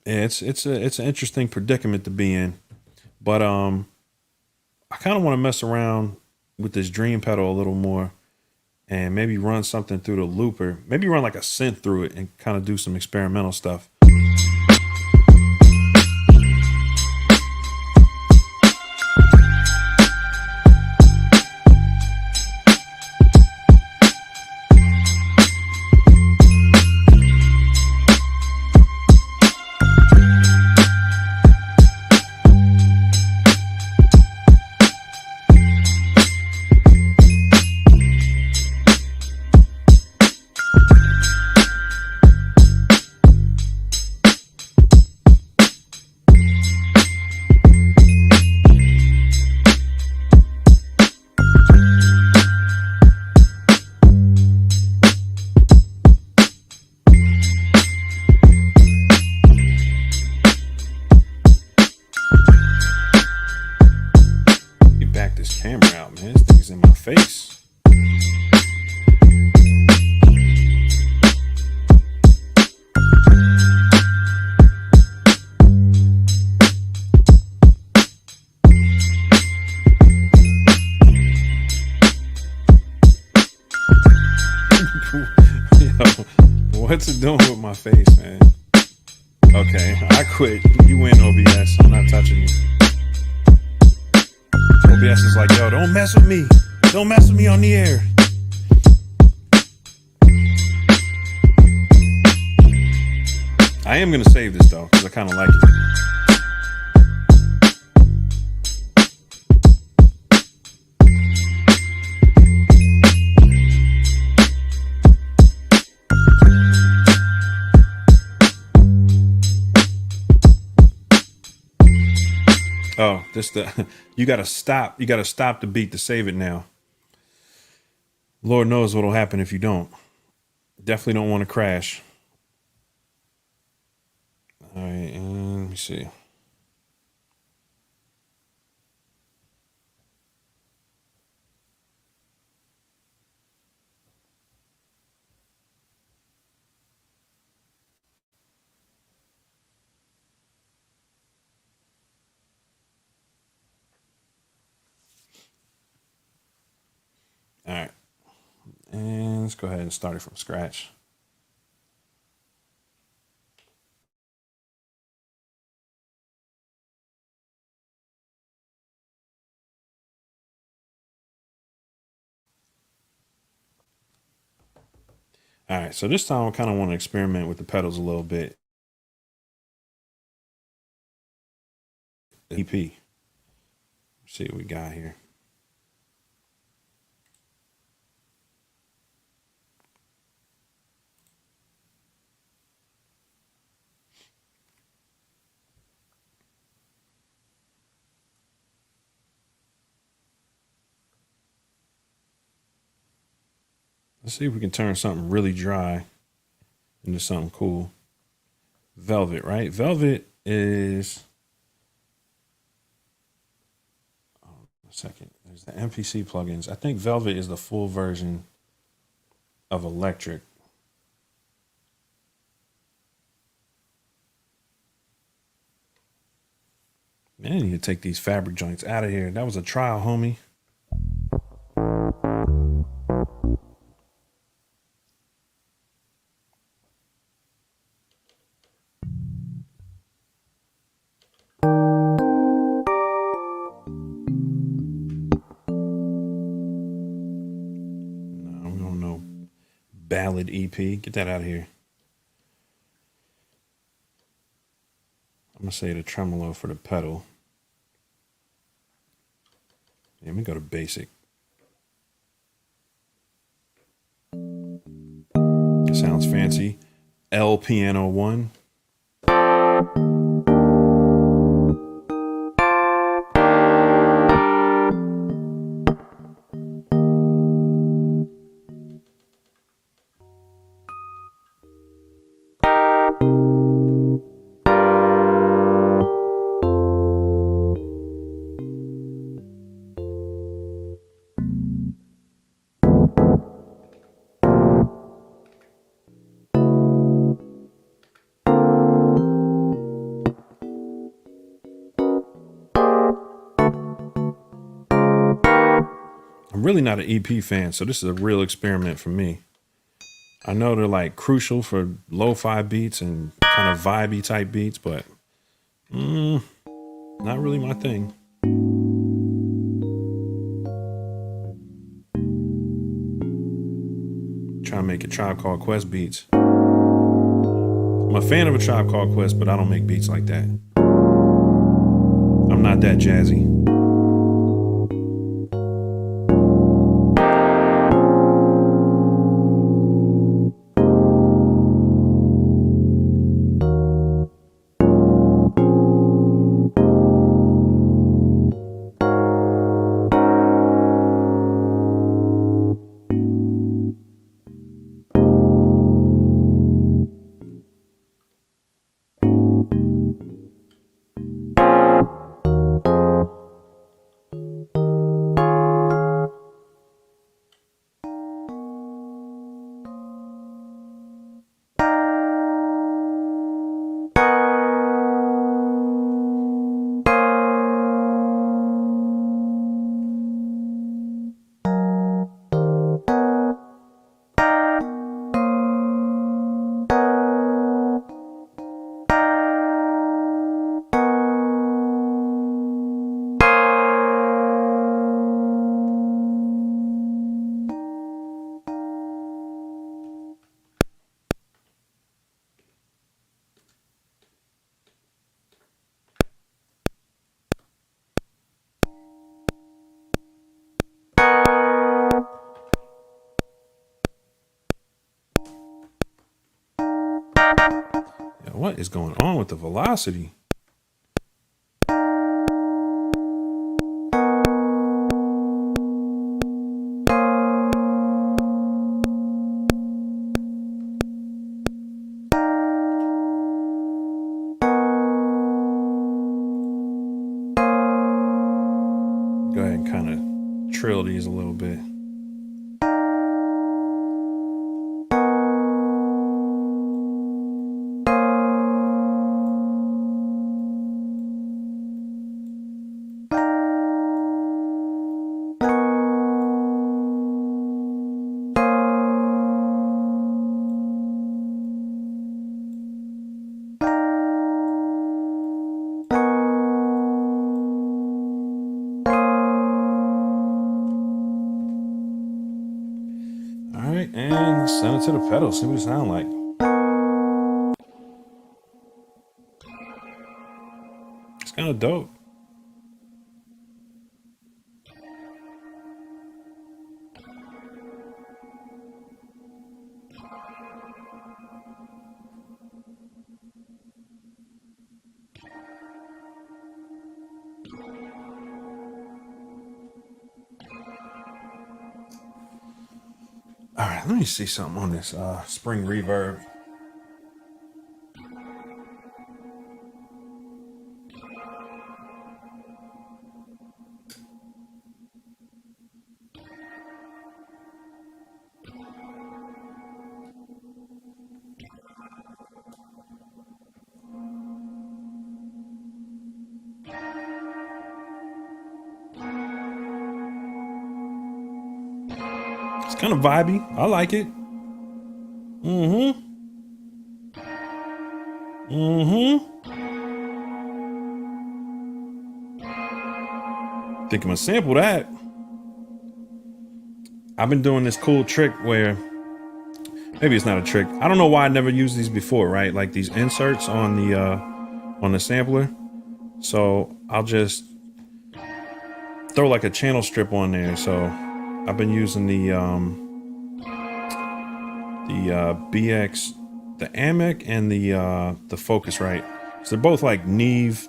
yeah, it's an interesting predicament to be in, but I kind of want to mess around with this dream pedal a little more and maybe run something through the looper, maybe run like a synth through it and kind of do some experimental stuff. Camera out, man. This thing's in my face. Yo, what's it doing with my face, man? Okay, I quit. You win, OBS. I'm not touching you. OBS is like, yo, don't mess with me. Don't mess with me on the air. I am going to save this, though, because I kind of like it. Oh, you gotta stop the beat to save it now. Lord knows what'll happen if you don't. Definitely don't want to crash. All right, and let me see. All right, and let's go ahead and start it from scratch. All right, so this time I kind of want to experiment with the pedals a little bit. EP. Let's see what we got here. Let's see if we can turn something really dry into something cool. Velvet, right? Velvet is... Oh, a second. There's the MPC plugins. I think Velvet is the full version of Electric. Man, I need to take these fabric joints out of here. That was a trial, homie. Ballad EP. Get that out of here. I'm going to say the tremolo for the pedal. Let me go to basic. It sounds fancy. L Piano 1. I'm really not an EP fan, so this is a real experiment for me. I know they're like crucial for lo-fi beats and kind of vibey type beats, but not really my thing. Trying to make a Tribe Called Quest beats. I'm a fan of a Tribe Called Quest, but I don't make beats like that. I'm not that jazzy. What is going on with the velocity? Go ahead and kind of trill these a little bit. All right, and send it to the pedal. See what it sounds like. It's kind of dope. All right, let me see something on this spring reverb. It's kind of vibey. I like it. Mm-hmm. Mm-hmm. Think I'm gonna sample that. I've been doing this cool trick where maybe it's not a trick. I don't know why I never used these before, right? Like these inserts on the sampler. So I'll just throw like a channel strip on there. So I've been using the BX, the Amec, and the Focusrite. So they're both like Neve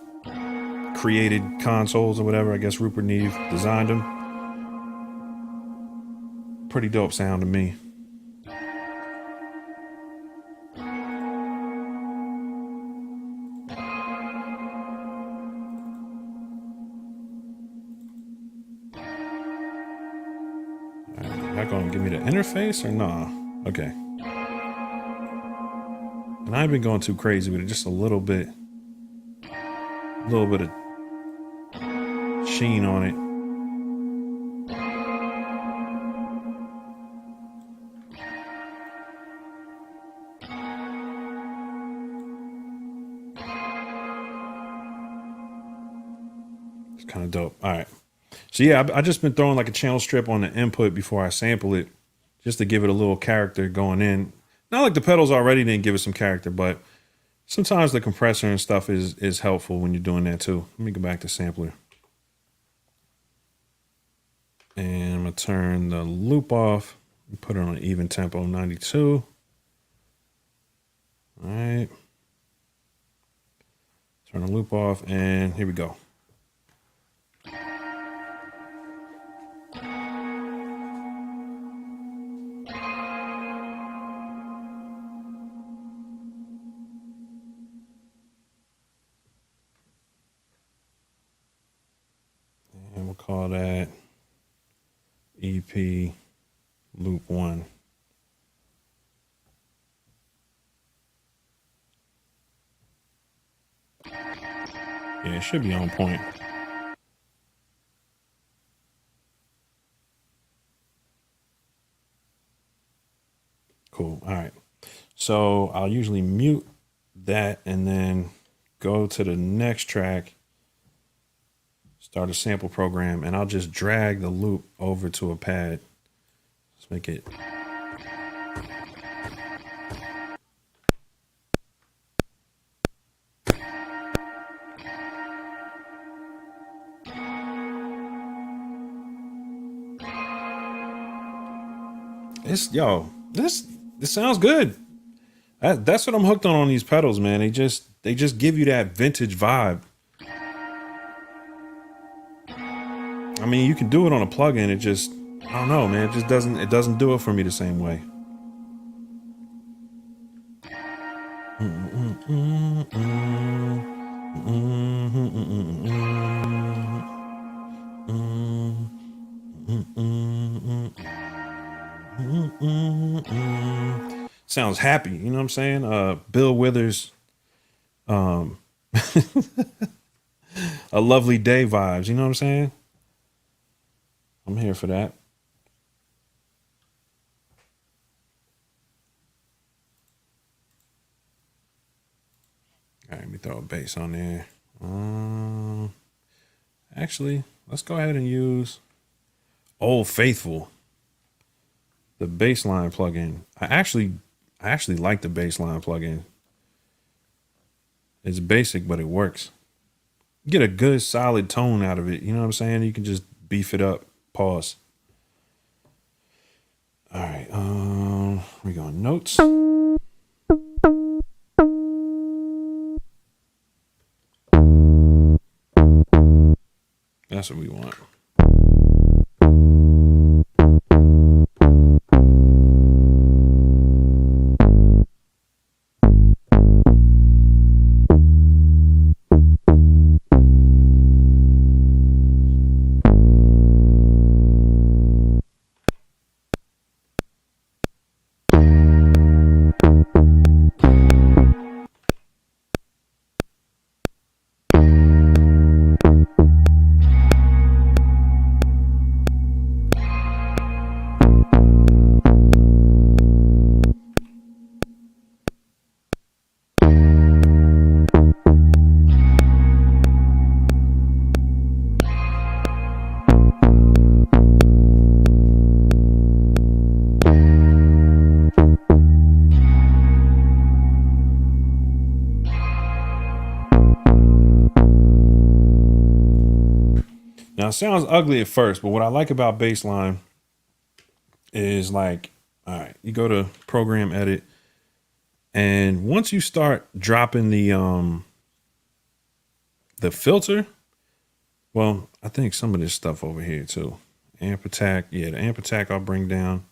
created consoles or whatever. I guess Rupert Neve designed them. Pretty dope sound to me. Y'all gonna give me the interface or nah? Okay. And I've been going too crazy with it, just a little bit of sheen on it. It's kind of dope. All right. So yeah, I just been throwing like a channel strip on the input before I sample it, just to give it a little character going in. Not like the pedals already didn't give it some character, but sometimes the compressor and stuff is helpful when you're doing that too. Let me go back to sampler. And I'm gonna turn the loop off and put it on even tempo 92. All right. Turn the loop off and here we go. And we'll call that EP loop 1. Yeah, it should be on point. Cool. All right. So I'll usually mute that and then go to the next track, start a sample program, and I'll just drag the loop over to a pad. Let's make it. This sounds good. That's what I'm hooked on these pedals, man. They just give you that vintage vibe. I mean, you can do it on a plugin. It just, I don't know, man. It doesn't do it for me the same way. Sounds happy, you know what I'm saying? Bill Withers, a lovely day vibes, you know what I'm saying? I'm here for that. All right, let me throw a bass on there. Actually, let's go ahead and use Old Faithful, the bassline plugin. I actually like the bassline plugin. It's basic, but it works. You get a good solid tone out of it. You know what I'm saying? You can just beef it up. Pause. All right. We go notes. That's what we want. Now, it sounds ugly at first, but what I like about bassline is like, all right, you go to program edit, and once you start dropping the filter, well, I think some of this stuff over here too. Amp attack, yeah, the amp attack I'll bring down.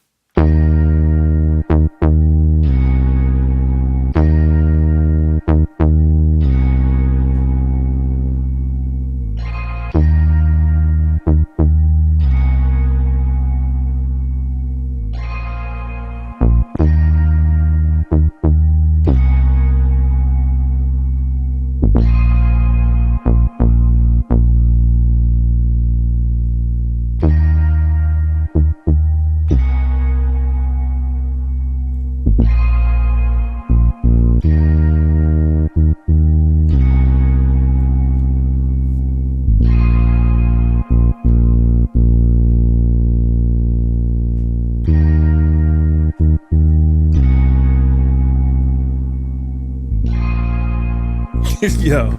Yo,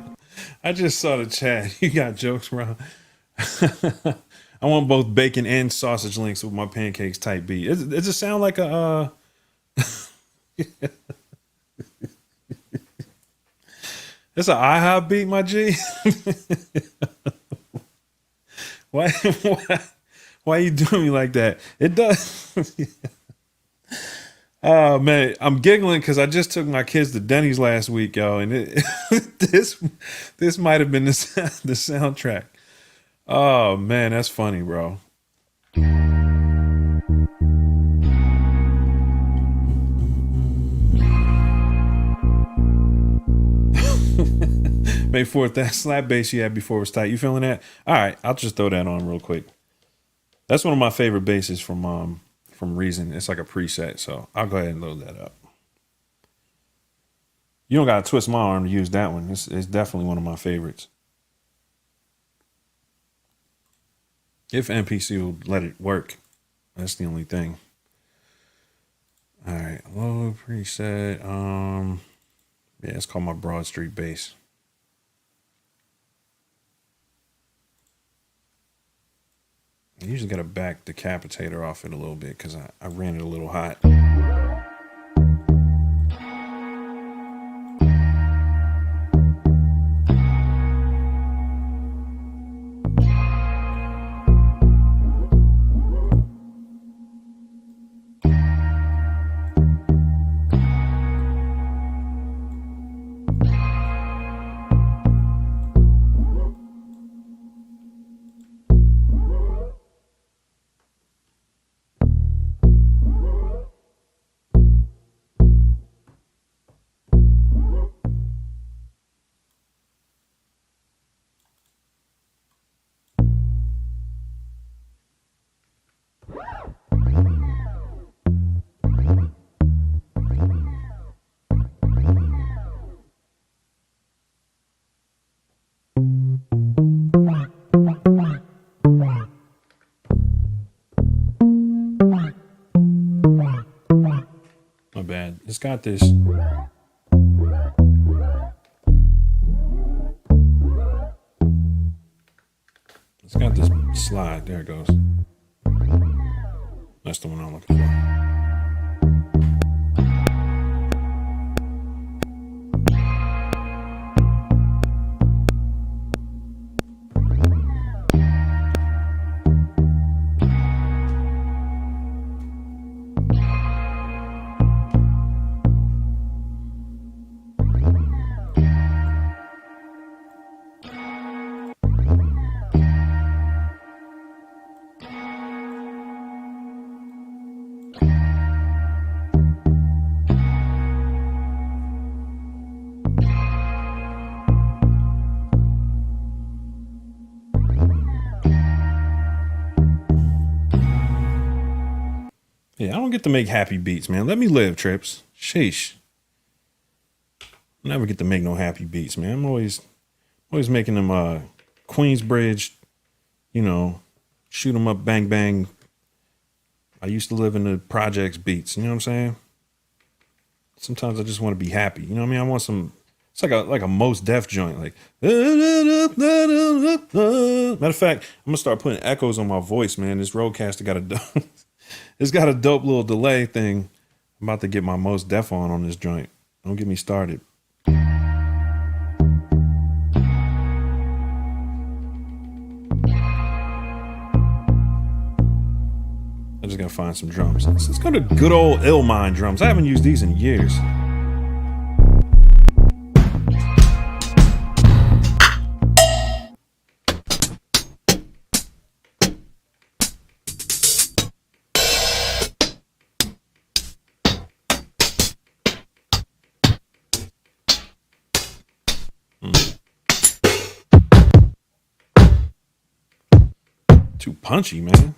I just saw the chat. You got jokes, bro. I want both bacon and sausage links with my pancakes type beat. Does it sound like a it's an IHOP beat, my G? Why you doing me like that? It does. Oh man, I'm giggling because I just took my kids to Denny's last week, yo, and this might have been the soundtrack. Oh man, that's funny, bro. May 4th, that slap bass you had before was tight. You feeling that? All right, I'll just throw that on real quick. That's one of my favorite basses from Reason. It's like a preset, so I'll go ahead and load that up. You don't gotta twist my arm to use that one. It's definitely one of my favorites. If MPC will let it work, that's the only thing. All right, low preset. Yeah, it's called my Broad Street bass. I usually got to back the capitator off it a little bit because I ran it a little hot. It's got this. It's got this slide. There it goes. That's the one I'm looking for. Yeah, I don't get to make happy beats, man. Let me live, Trips. Sheesh. Never get to make no happy beats, man. I'm always making them Queensbridge, you know, shoot 'em up, bang bang. I used to live in the projects beats, you know what I'm saying? Sometimes I just want to be happy. You know what I mean? I want some, it's like a Mos Def joint. Like, matter of fact, I'm gonna start putting echoes on my voice, man. This Rodecaster got a it's got a dope little delay thing. I'm about to get my Mos Def on this joint. Don't get me started. I just gotta find some drums. Let's go to good old Illmind drums. I haven't used these in years. Too punchy, man.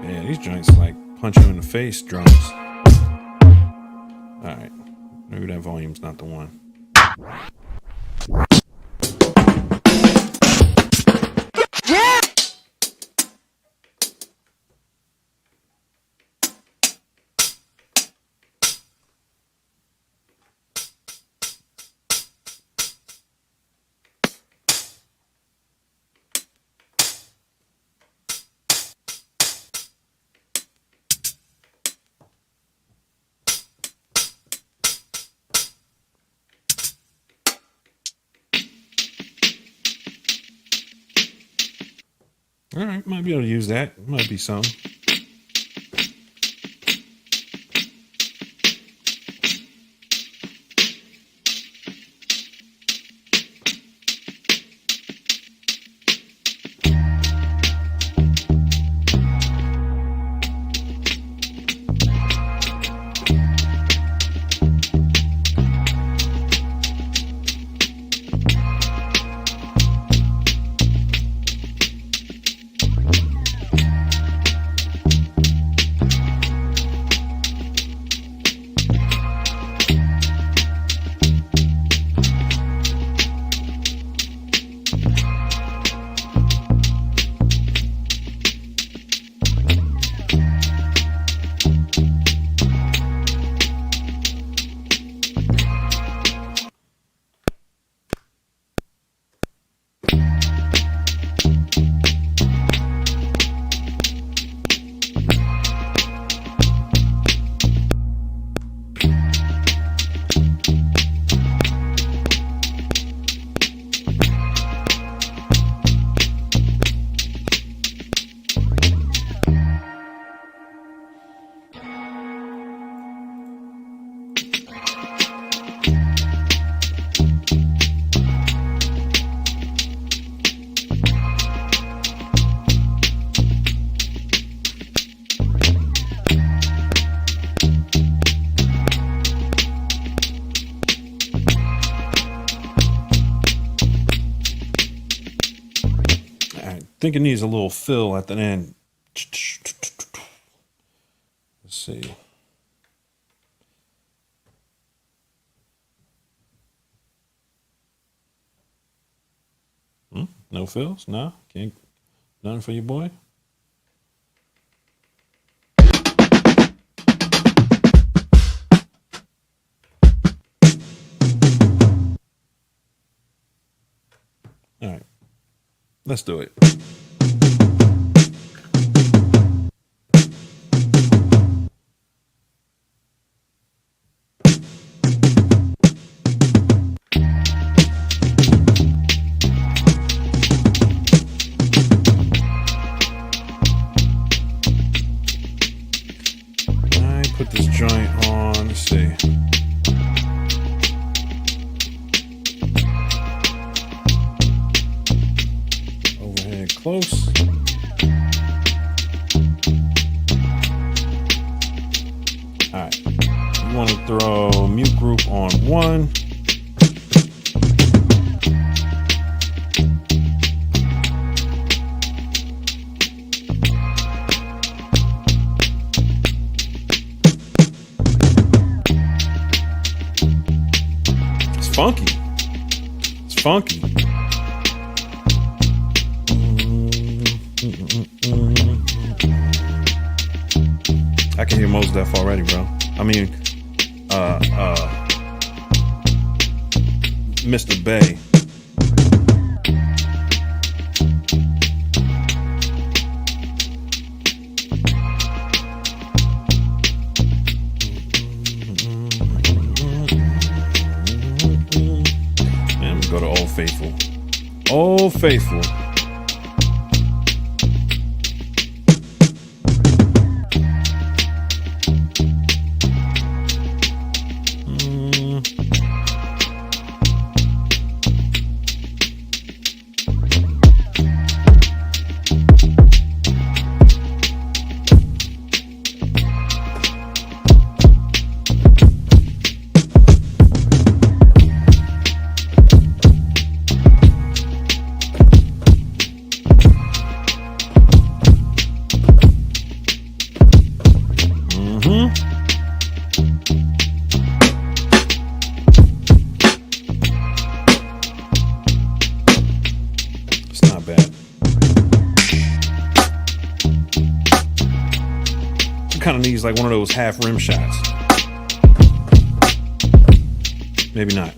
Yeah, these joints like punch you in the face drums. All right, maybe that volume's not the one. Yeah. All right, might be able to use that. Might be some. think it needs a little fill at the end. Let's see. No fills? No? Can't. Nothing for your boy? All right. Let's do it. Put this joint on, let's see. Overhead close. All right, you want to throw mute group on 1. Funky. It's funky. I can hear Mos Def already, bro. I mean, Mr. Bay. Go to Old Faithful. Old Faithful. Kind of needs like one of those half rim shots. Maybe not.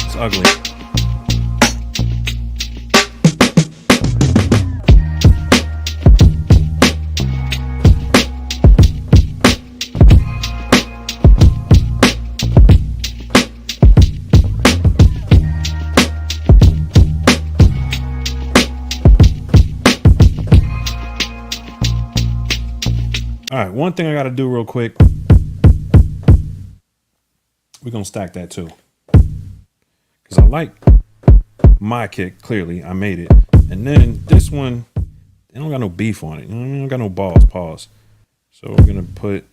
It's ugly. All right, one thing I got to do real quick. We're going to stack that too. Because I like my kick, clearly. I made it. And then this one, it don't got no beef on it. I don't got no balls, pause. So we're going to put...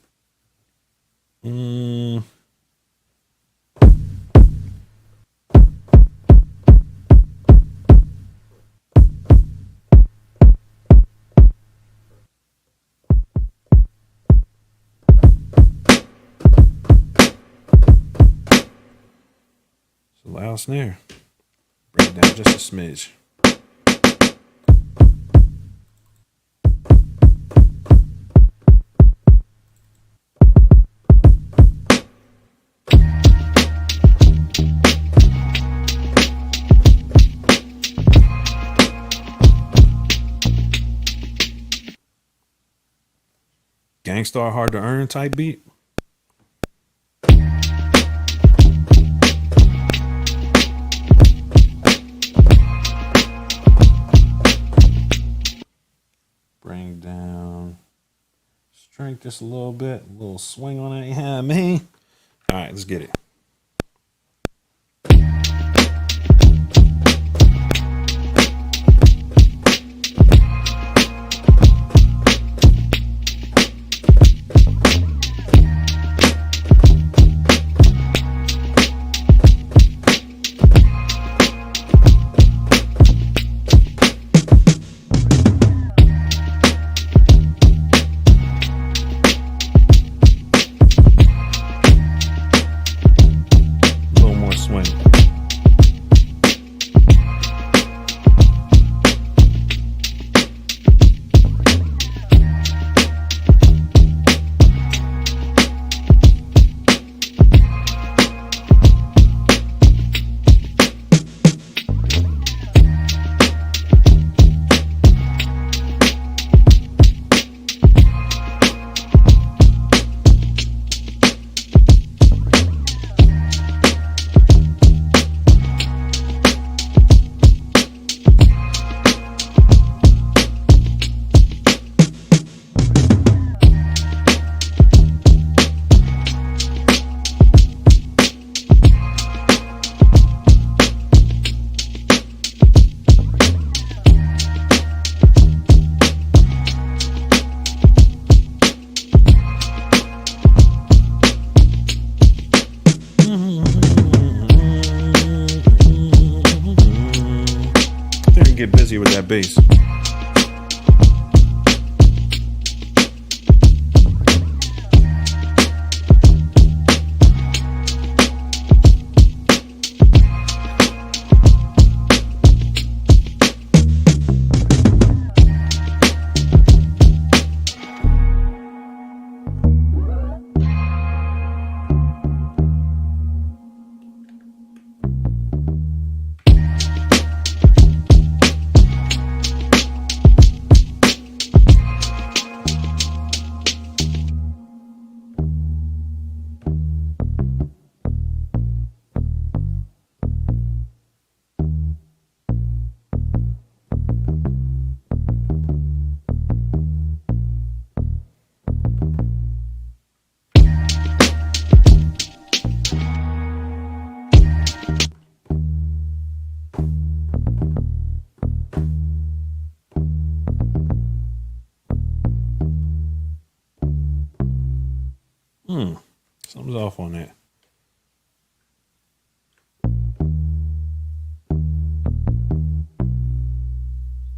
loud snare. Bring it down just a smidge. Gangstar hard to earn type beat. Bring down strength just a little bit, a little swing on it. Yeah, man. All right, let's get it. crazy with that bass. Something's off on that.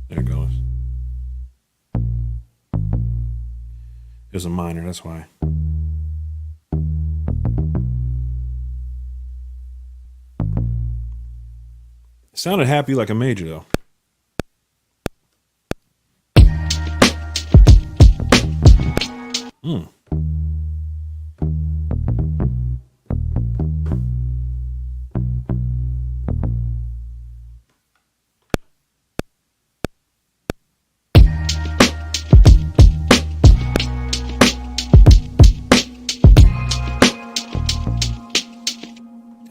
There it goes. It was a minor, that's why. It sounded happy like a major though.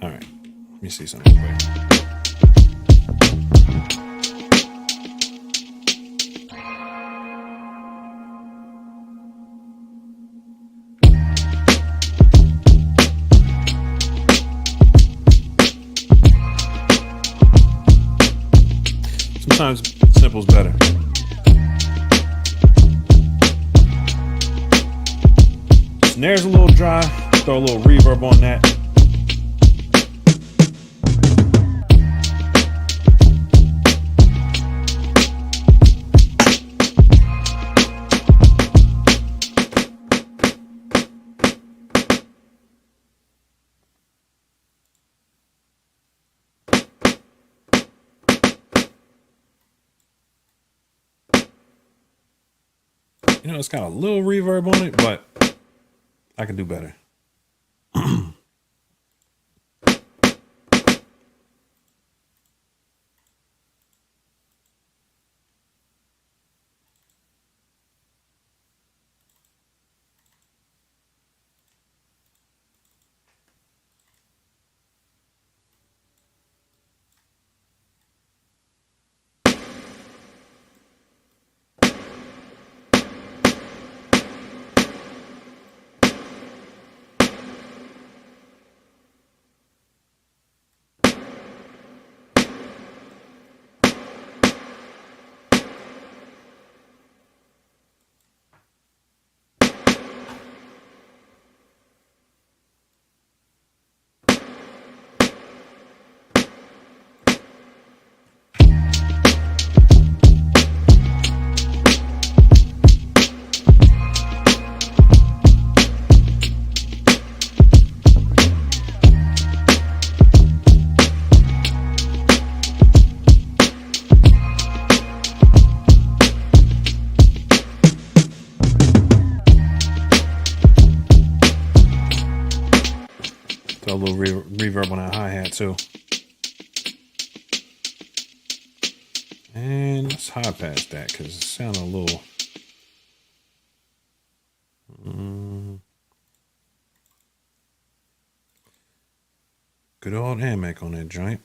All right, let me see something quick. Sometimes simple's better. Snare's a little dry. Throw a little reverb on that. You know, it's got a little reverb on it, but I can do better. Throw a little reverb on that hi-hat too. And let's high pass that because it sounded a little... Good old hammock on that joint.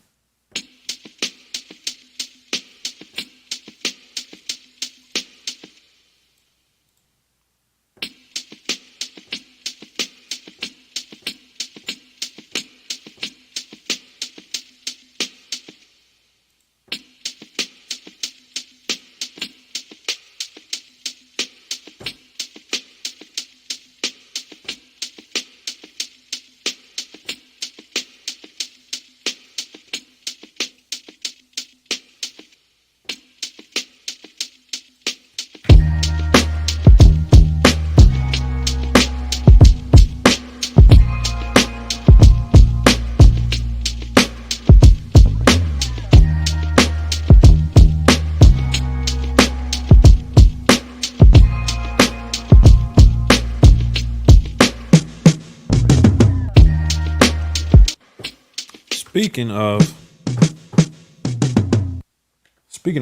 Speaking of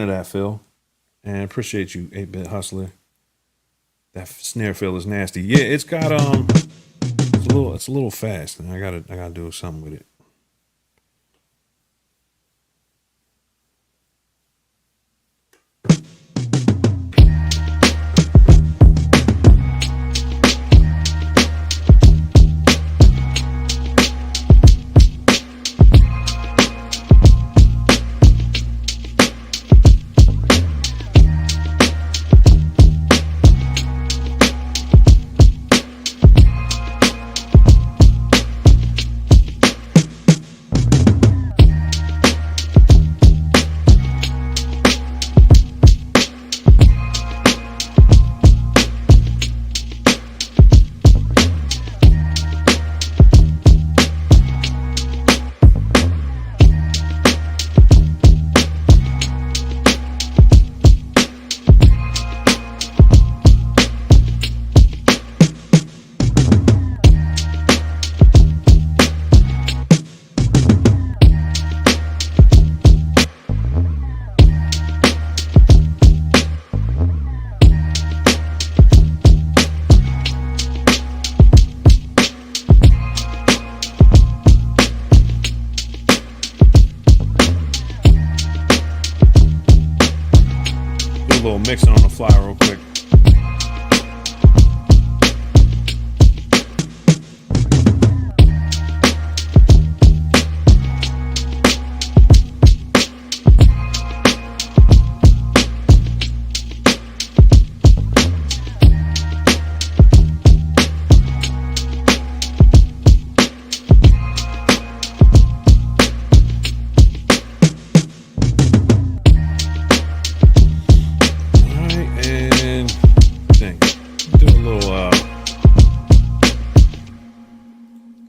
that, Phil, and appreciate you, 8-Bit Hustler. That snare fill is nasty. Yeah, it's got it's a little fast, and I gotta do something with it. A little mixing on the fly real quick.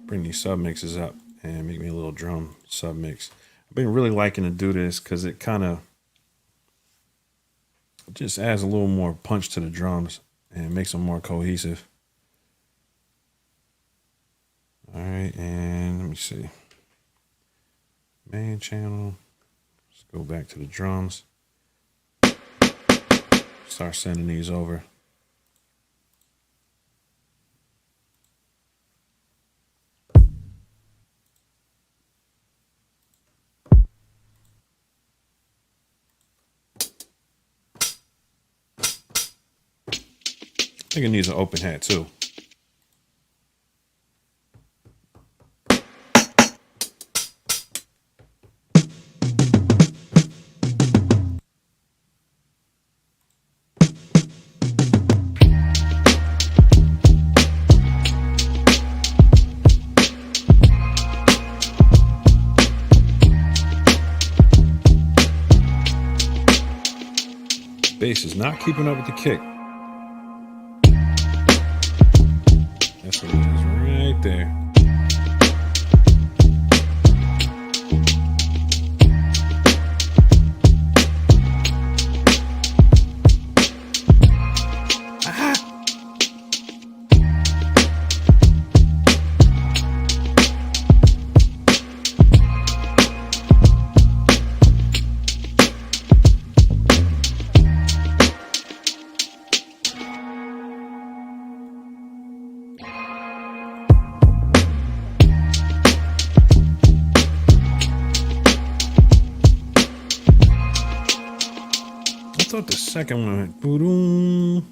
Bring these sub mixes up and make me a little drum sub mix. I've been really liking to do this because it kind of just adds a little more punch to the drums and makes them more cohesive. All right, and let me see. Main channel. Let's go back to the drums. Start sending these over. I think it needs an open hat too. Bass is not keeping up with the kick. That's what it is right there. I thought the second one went boom.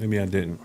Maybe I didn't.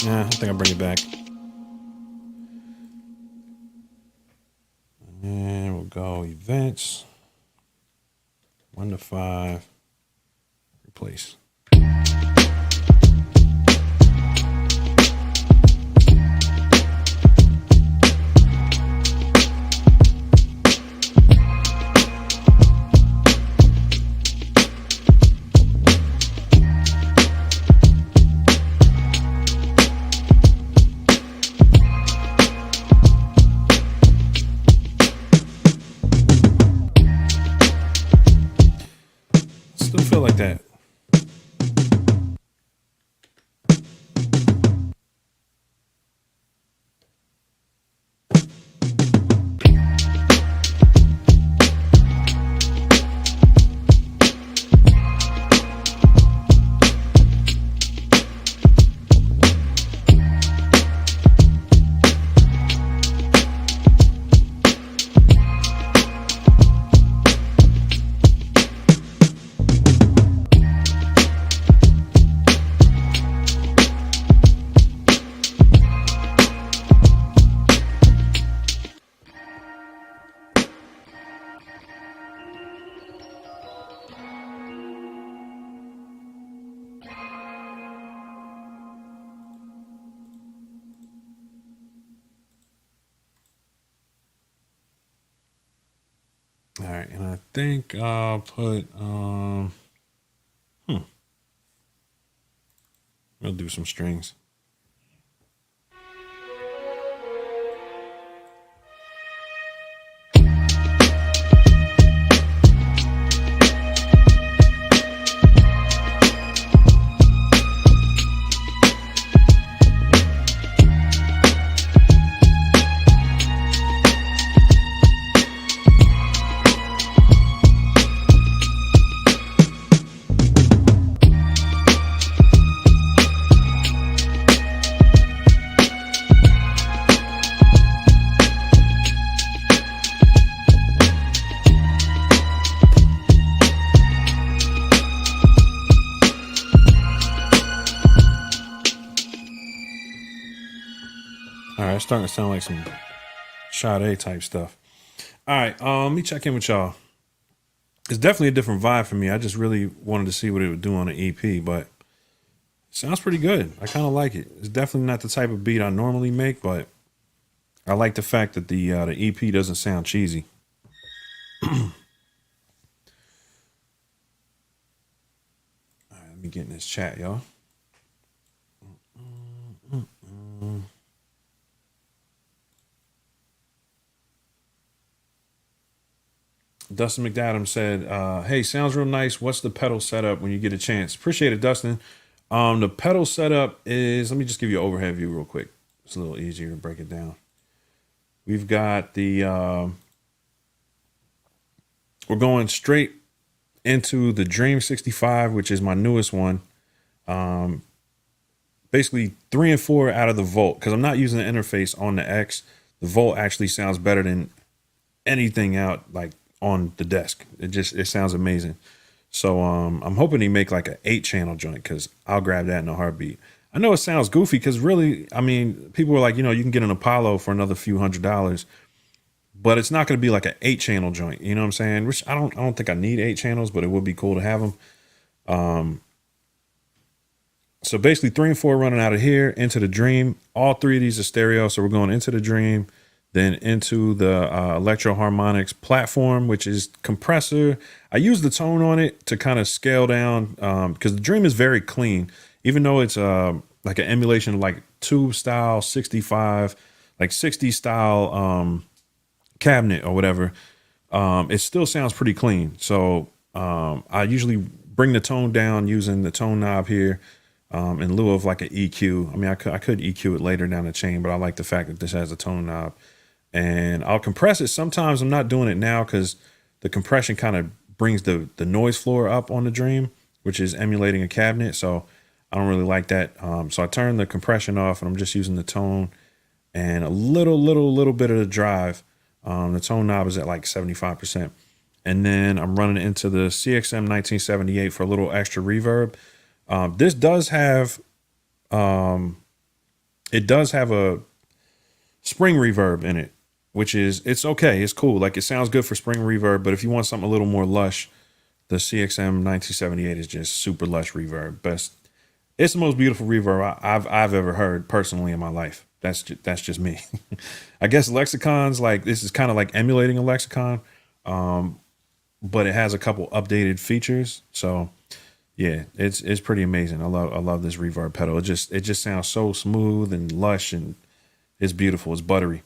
Yeah, I think I'll bring it back. And we'll go events. 1 to 5. Replace. Still feel like that. All right, and I think I'll put we'll do some strings. All right, it's starting to sound like some Sade type stuff. All right, let me check in with y'all. It's definitely a different vibe for me. I just really wanted to see what it would do on an EP, but it sounds pretty good. I kind of like it. It's definitely not the type of beat I normally make, but I like the fact that the EP doesn't sound cheesy. All right, let me get in this chat, y'all. Dustin McAdams said, hey, sounds real nice. What's the pedal setup when you get a chance? Appreciate it, Dustin. The pedal setup is, let me just give you an overhead view real quick. It's a little easier to break it down. We've got the, we're going straight into the Dream 65, which is my newest one. Basically 3 and 4 out of the Volt, because I'm not using the interface on the X. The Volt actually sounds better than anything out like on the desk. It sounds amazing. So I'm hoping he make like an 8-channel joint, because I'll grab that in a heartbeat. I know it sounds goofy because really, I mean, people were like, you know, you can get an Apollo for another few $100s, but it's not going to be like an 8-channel joint. You know what I'm saying? Which I don't think I need 8 channels, but it would be cool to have them. So basically 3 and 4 running out of here into the Dream. All 3 of these are stereo. So we're going into the Dream, then into the Electro Harmonics platform, which is compressor. I use the tone on it to kind of scale down because the Dream is very clean, even though it's like an emulation of like tube style 65, like 60 style cabinet or whatever. It still sounds pretty clean. So I usually bring the tone down using the tone knob here in lieu of like an EQ. I mean, I could EQ it later down the chain, but I like the fact that this has a tone knob. And I'll compress it. Sometimes I'm not doing it now because the compression kind of brings the noise floor up on the Dream, which is emulating a cabinet. So I don't really like that. So I turn the compression off and I'm just using the tone and a little bit of the drive. The tone knob is at like 75%. And then I'm running into the CXM 1978 for a little extra reverb. This does have, it does have a spring reverb in it, which is, it's okay. It's cool. Like it sounds good for spring reverb, but if you want something a little more lush, the CXM 1978 is just super lush reverb. Best. It's the most beautiful reverb I've ever heard personally in my life. That's just me. I guess Lexicon's like, this is kind of like emulating a Lexicon, but it has a couple updated features. So yeah, it's pretty amazing. I love this reverb pedal. It just sounds so smooth and lush and it's beautiful. It's buttery.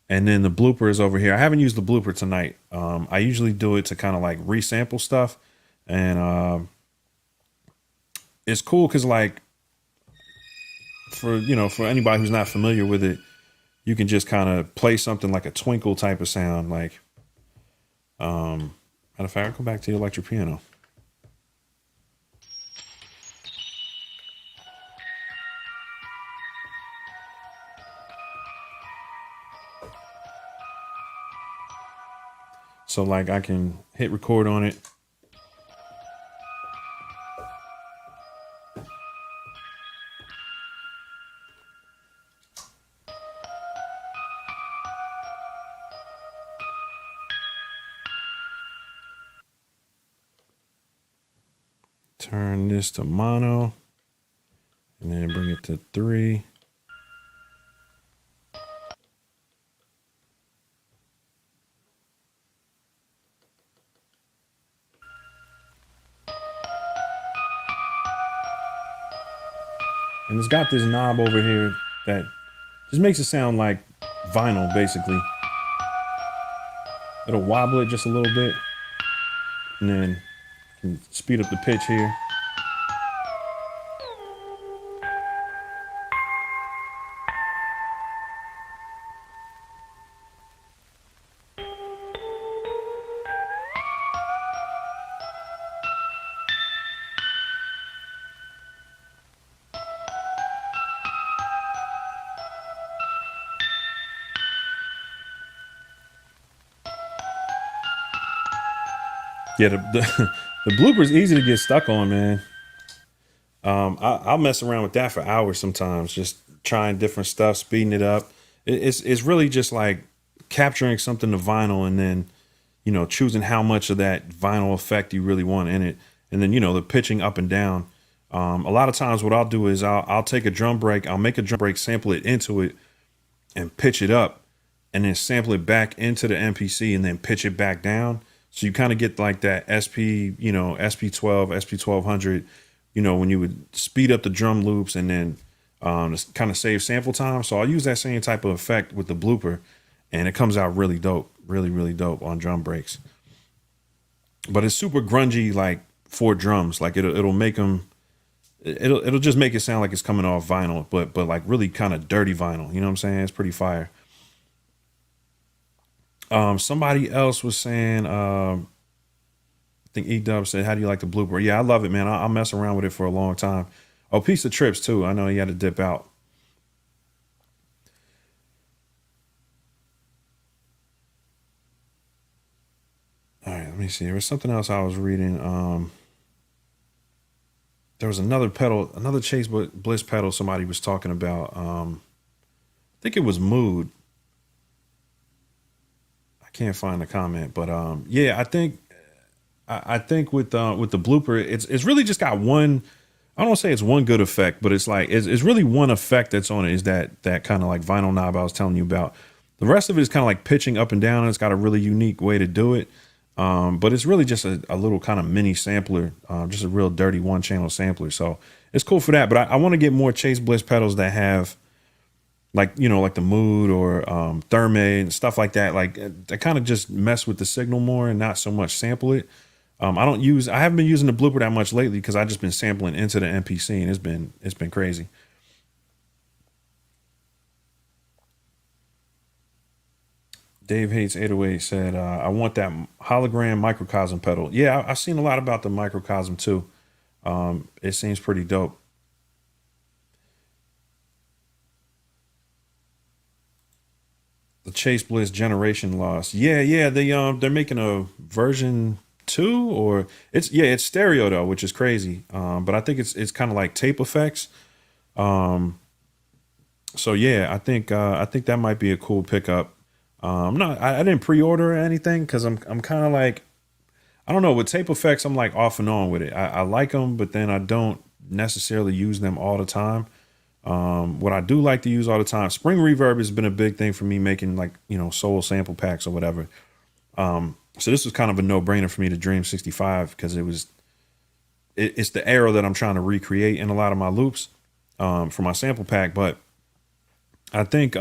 And then the Blooper is over here. I haven't used the Blooper tonight. I usually do it to kind of like resample stuff. And it's cool because like for anybody who's not familiar with it, you can just kind of play something like a twinkle type of sound. Like, matter of fact, I'll go back to the electric piano. So like I can hit record on it. Turn this to mono and then bring it to 3. And it's got this knob over here that just makes it sound like vinyl, basically. It'll wobble it just a little bit. And then you can speed up the pitch here. Yeah, the Blooper is easy to get stuck on, man. I'll mess around with that for hours sometimes, just trying different stuff, speeding it up. It's really just like capturing something to vinyl and then, choosing how much of that vinyl effect you really want in it. And then, the pitching up and down. A lot of times what I'll do is I'll take a drum break, I'll make a drum break, sample it into it and pitch it up and then sample it back into the MPC and then pitch it back down. So you kind of get like that SP, SP12, SP1200, when you would speed up the drum loops and then kind of save sample time. So I'll use that same type of effect with the Blooper and it comes out really dope, really dope on drum breaks. But it's super grungy, like for drums, like it'll make them, it'll just make it sound like it's coming off vinyl, but like really kind of dirty vinyl. You know what I'm saying? It's pretty fire. Somebody else was saying, I think E-Dub said, how do you like the Blooper? Yeah, I love it, man. I'll mess around with it for a long time. Oh, Piece of Trips too. I know he had to dip out. All right, let me see. There was something else I was reading. There was another pedal, another Chase Bliss pedal somebody was talking about. I think it was Mood. Can't find the comment, but yeah, I think with the Blooper, it's really just got one. I don't say it's one good effect, but it's like it's really one effect that's on it is that kind of like vinyl knob I was telling you about. The rest of it is kind of like pitching up and down, and it's got a really unique way to do it. But it's really just a little kind of mini sampler, just a real dirty one channel sampler. So it's cool for that. But I want to get more Chase Bliss pedals that have like, you know, like the Mood or Therme and stuff like that. Like that kind of just mess with the signal more and not so much sample it. I haven't been using the Blooper that much lately because I've just been sampling into the MPC, and it's been crazy. Dave Hates 808 said, I want that hologram microcosm pedal. Yeah, I've seen a lot about the microcosm too. It seems pretty dope. The Chase Bliss generation loss. Yeah, they're making a version 2, or it's stereo though, which is crazy. But I think it's kind of like tape effects. So yeah, I think that might be a cool pickup. I didn't pre-order or anything because I'm kind of like, I don't know, with tape effects I'm like off and on with it. I like them, but then I don't necessarily use them all the time. What I do like to use all the time, spring reverb has been a big thing for me, making like, you know, soul sample packs or whatever. So this was kind of a no-brainer for me to Dream 65 because it's the era that I'm trying to recreate in a lot of my loops for my sample pack. But I think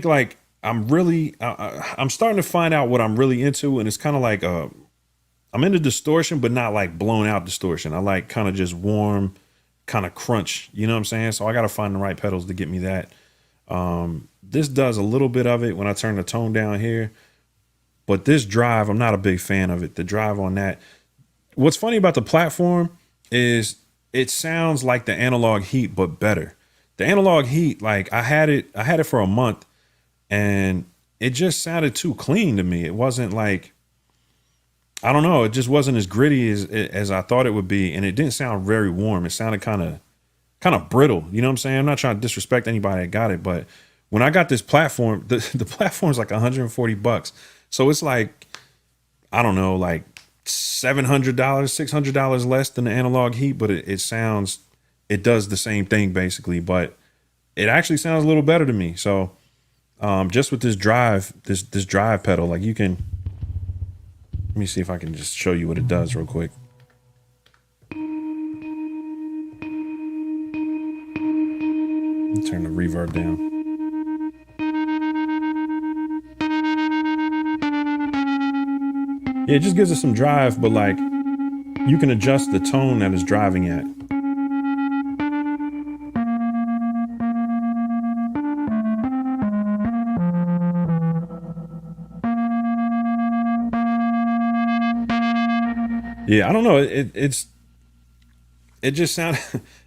like I'm starting to find out what I'm really into, and it's kind of like I'm into distortion, but not like blown out distortion. I like kind of just warm, kind of crunch, you know what I'm saying? So I got to find the right pedals to get me that. This does a little bit of it when I turn the tone down here, but this drive, I'm not a big fan of it. The drive on that. What's funny about the platform is it sounds like the Analog Heat, but better. The Analog Heat, like I had it for a month, and it just sounded too clean to me. It wasn't like, I don't know, it just wasn't as gritty as I thought it would be, and it didn't sound very warm. It sounded kind of brittle. You know what I'm saying? I'm not trying to disrespect anybody that got it, but when I got this platform, the platform's like $140. So it's like, I don't know, like $700, $600 less than the Analog Heat, but it does the same thing basically, but it actually sounds a little better to me. So just with this drive pedal, like you can, let me see if I can just show you what it does real quick. Turn the reverb down. Yeah, it just gives it some drive, but like you can adjust the tone that it's driving at. Yeah, I don't know. It just sounded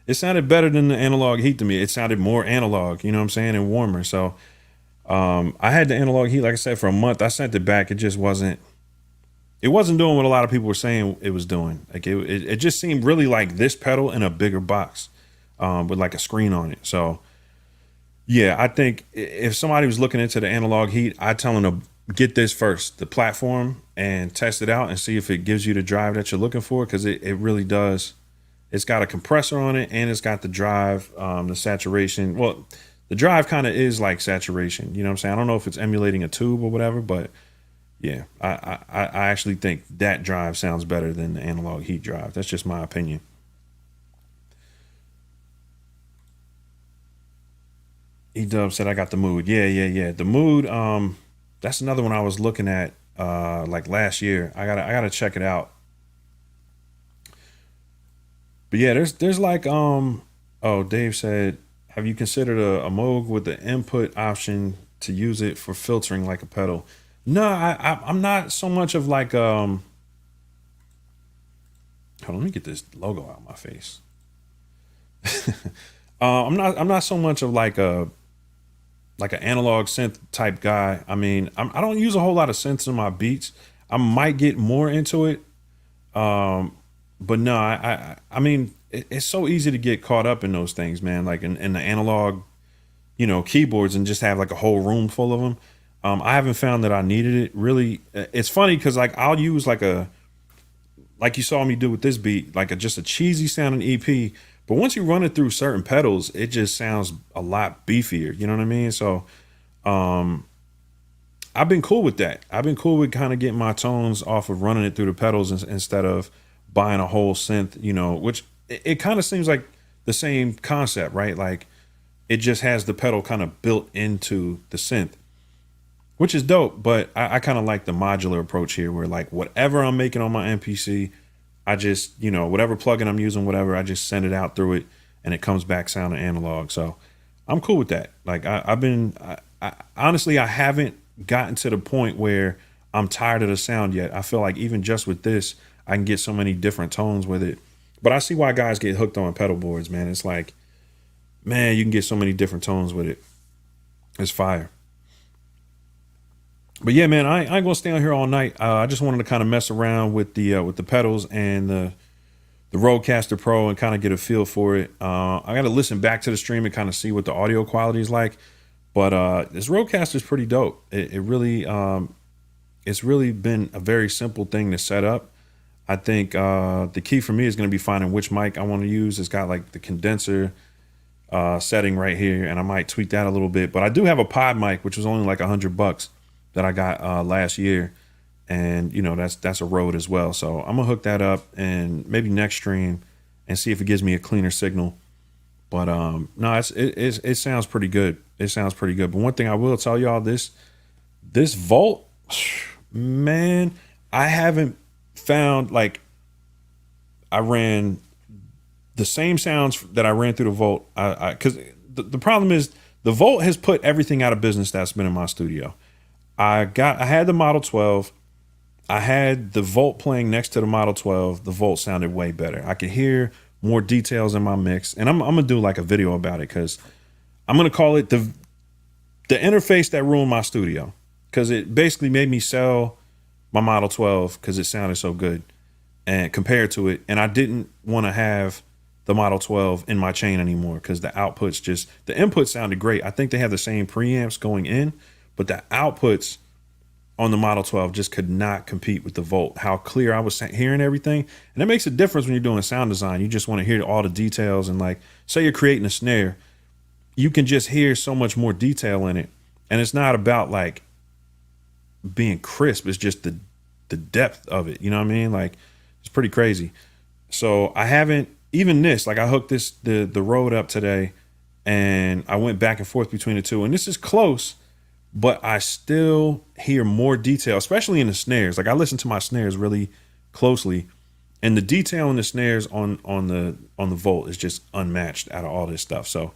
it sounded better than the Analog Heat to me. It sounded more analog, you know what I'm saying, and warmer. So I had the Analog Heat, like I said, for a month. I sent it back. It just wasn't doing what a lot of people were saying it was doing. Like it just seemed really like this pedal in a bigger box with like a screen on it. So yeah, I think if somebody was looking into the Analog Heat, I'd tell them to get this first, the platform, and test it out and see if it gives you the drive that you're looking for, because it really does. It's got a compressor on it, and it's got the drive, the saturation. Well, the drive kind of is like saturation, you know what I'm saying? I don't know if it's emulating a tube or whatever, but yeah, I actually think that drive sounds better than the Analog Heat drive. That's just my opinion. E-Dub said, I got the Mood. Yeah. The Mood, that's another one I was looking at like last year. I gotta check it out. But yeah, there's like Dave said, have you considered a Moog with the input option to use it for filtering like a pedal? No, I'm not so much of like hold on, let me get this logo out of my face. I'm not so much of like an analog synth type guy. I mean, I don't use a whole lot of synths in my beats. I might get more into it. But no, I mean, it's so easy to get caught up in those things, man. Like in the analog, you know, keyboards, and just have like a whole room full of them. I haven't found that I needed it really. It's funny because like I'll use like you saw me do with this beat, like just a cheesy sounding EP, But once you run it through certain pedals, it just sounds a lot beefier. You know what I mean? So I've been cool with that. I've been cool with kind of getting my tones off of running it through the pedals instead of buying a whole synth, you know, which it kind of seems like the same concept, right? Like it just has the pedal kind of built into the synth, which is dope. But I kind of like the modular approach here where like whatever I'm making on my MPC, I just, you know, whatever plugin I'm using, whatever, I just send it out through it and it comes back sounding analog. So I'm cool with that. Like I honestly, I haven't gotten to the point where I'm tired of the sound yet. I feel like even just with this, I can get so many different tones with it. But I see why guys get hooked on pedal boards, man. It's like, man, you can get so many different tones with it. It's fire. But yeah, man, I ain't gonna stay on here all night. I just wanted to kind of mess around with the pedals and the Rodecaster Pro and kind of get a feel for it. I got to listen back to the stream and kind of see what the audio quality is like. But this Rodecaster is pretty dope. It really, it's really been a very simple thing to set up. I think the key for me is going to be finding which mic I want to use. It's got like the condenser setting right here, and I might tweak that a little bit. But I do have a pod mic, which was only like $100 that I got last year, and you know that's a Rode as well. So I'm gonna hook that up and maybe next stream and see if it gives me a cleaner signal. But no, it sounds pretty good. It sounds pretty good. But one thing I will tell y'all, this Volt, man, I haven't found, like, I ran the same sounds that I ran through the Volt. Because the problem is the Volt has put everything out of business that's been in my studio. I had the Model 12. I had the Volt playing next to the Model 12. The Volt sounded way better. I could hear more details in my mix, and I'm gonna do like a video about it because I'm gonna call it the interface that ruined my studio, because it basically made me sell my Model 12 because it sounded so good and compared to it, and I didn't want to have the Model 12 in my chain anymore because the outputs the input sounded great. I think they have the same preamps going in, but the outputs on the Model 12 just could not compete with the Volt, how clear I was hearing everything. And it makes a difference when you're doing sound design. You just want to hear all the details, and like, say you're creating a snare, you can just hear so much more detail in it. And it's not about like being crisp. It's just the depth of it. You know what I mean? Like, it's pretty crazy. So I haven't, even this, like I hooked the Rode up today and I went back and forth between the two, and this is close, but I still hear more detail, especially in the snares. Like I listen to my snares really closely, and the detail in the snares on the Volt is just unmatched out of all this stuff. So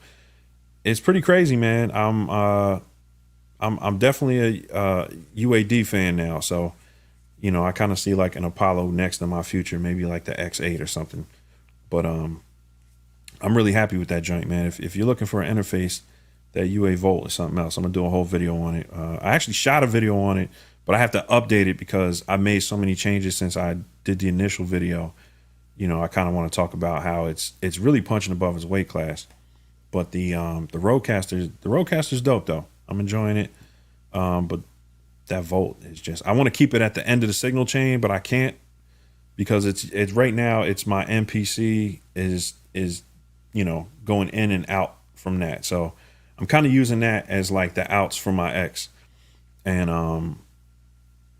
it's pretty crazy, man. I'm definitely a UAD fan now. So, you know, I kind of see like an Apollo next to my future, maybe like the X8 or something. But I'm really happy with that joint, man. If you're looking for an interface, that UA Volt is something else. I'm gonna do a whole video on it. I actually shot a video on it, but I have to update it because I made so many changes since I did the initial video. You know, I kind of want to talk about how it's really punching above its weight class. But the Rodecaster's dope though. I'm enjoying it. But that Volt is just, I want to keep it at the end of the signal chain, but I can't because it's right now it's my MPC is you know going in and out from that. So I'm kind of using that as like the outs from my X, and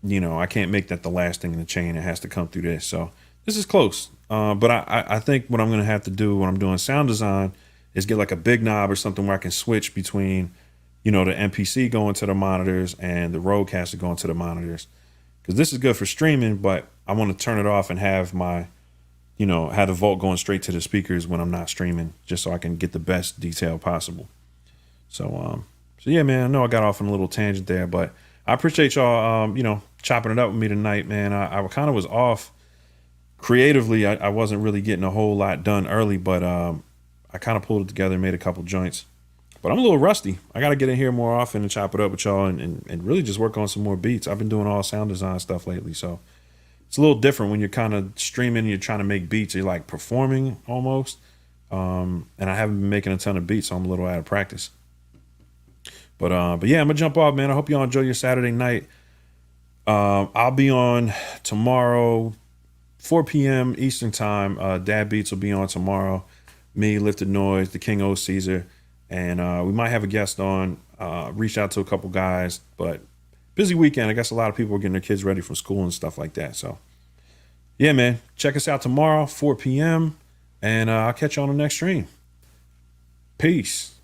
you know, I can't make that the last thing in the chain. It has to come through this. So this is close. But I think what I'm gonna have to do when I'm doing sound design is get like a big knob or something where I can switch between, you know, the MPC going to the monitors and the Rodecaster going to the monitors, because this is good for streaming, but I want to turn it off and have my, you know, have the Volt going straight to the speakers when I'm not streaming, just so I can get the best detail possible. So yeah, man, I know I got off on a little tangent there, but I appreciate y'all, you know, chopping it up with me tonight, man. I kind of was off creatively. I wasn't really getting a whole lot done early, but I kind of pulled it together, made a couple joints. But I'm a little rusty. I got to get in here more often and chop it up with y'all and really just work on some more beats. I've been doing all sound design stuff lately, so it's a little different when you're kind of streaming and you're trying to make beats. You're like performing almost. And I haven't been making a ton of beats, so I'm a little out of practice. But yeah, I'm gonna jump off, man. I hope y'all enjoy your Saturday night. I'll be on tomorrow, 4 p.m. Eastern time. Dad Beats will be on tomorrow. me, Lifted Noise, the King O Caesar, and we might have a guest on. Reach out to a couple guys, but busy weekend. I guess a lot of people are getting their kids ready for school and stuff like that. So yeah, man, check us out tomorrow, 4 p.m. and I'll catch you on the next stream. Peace.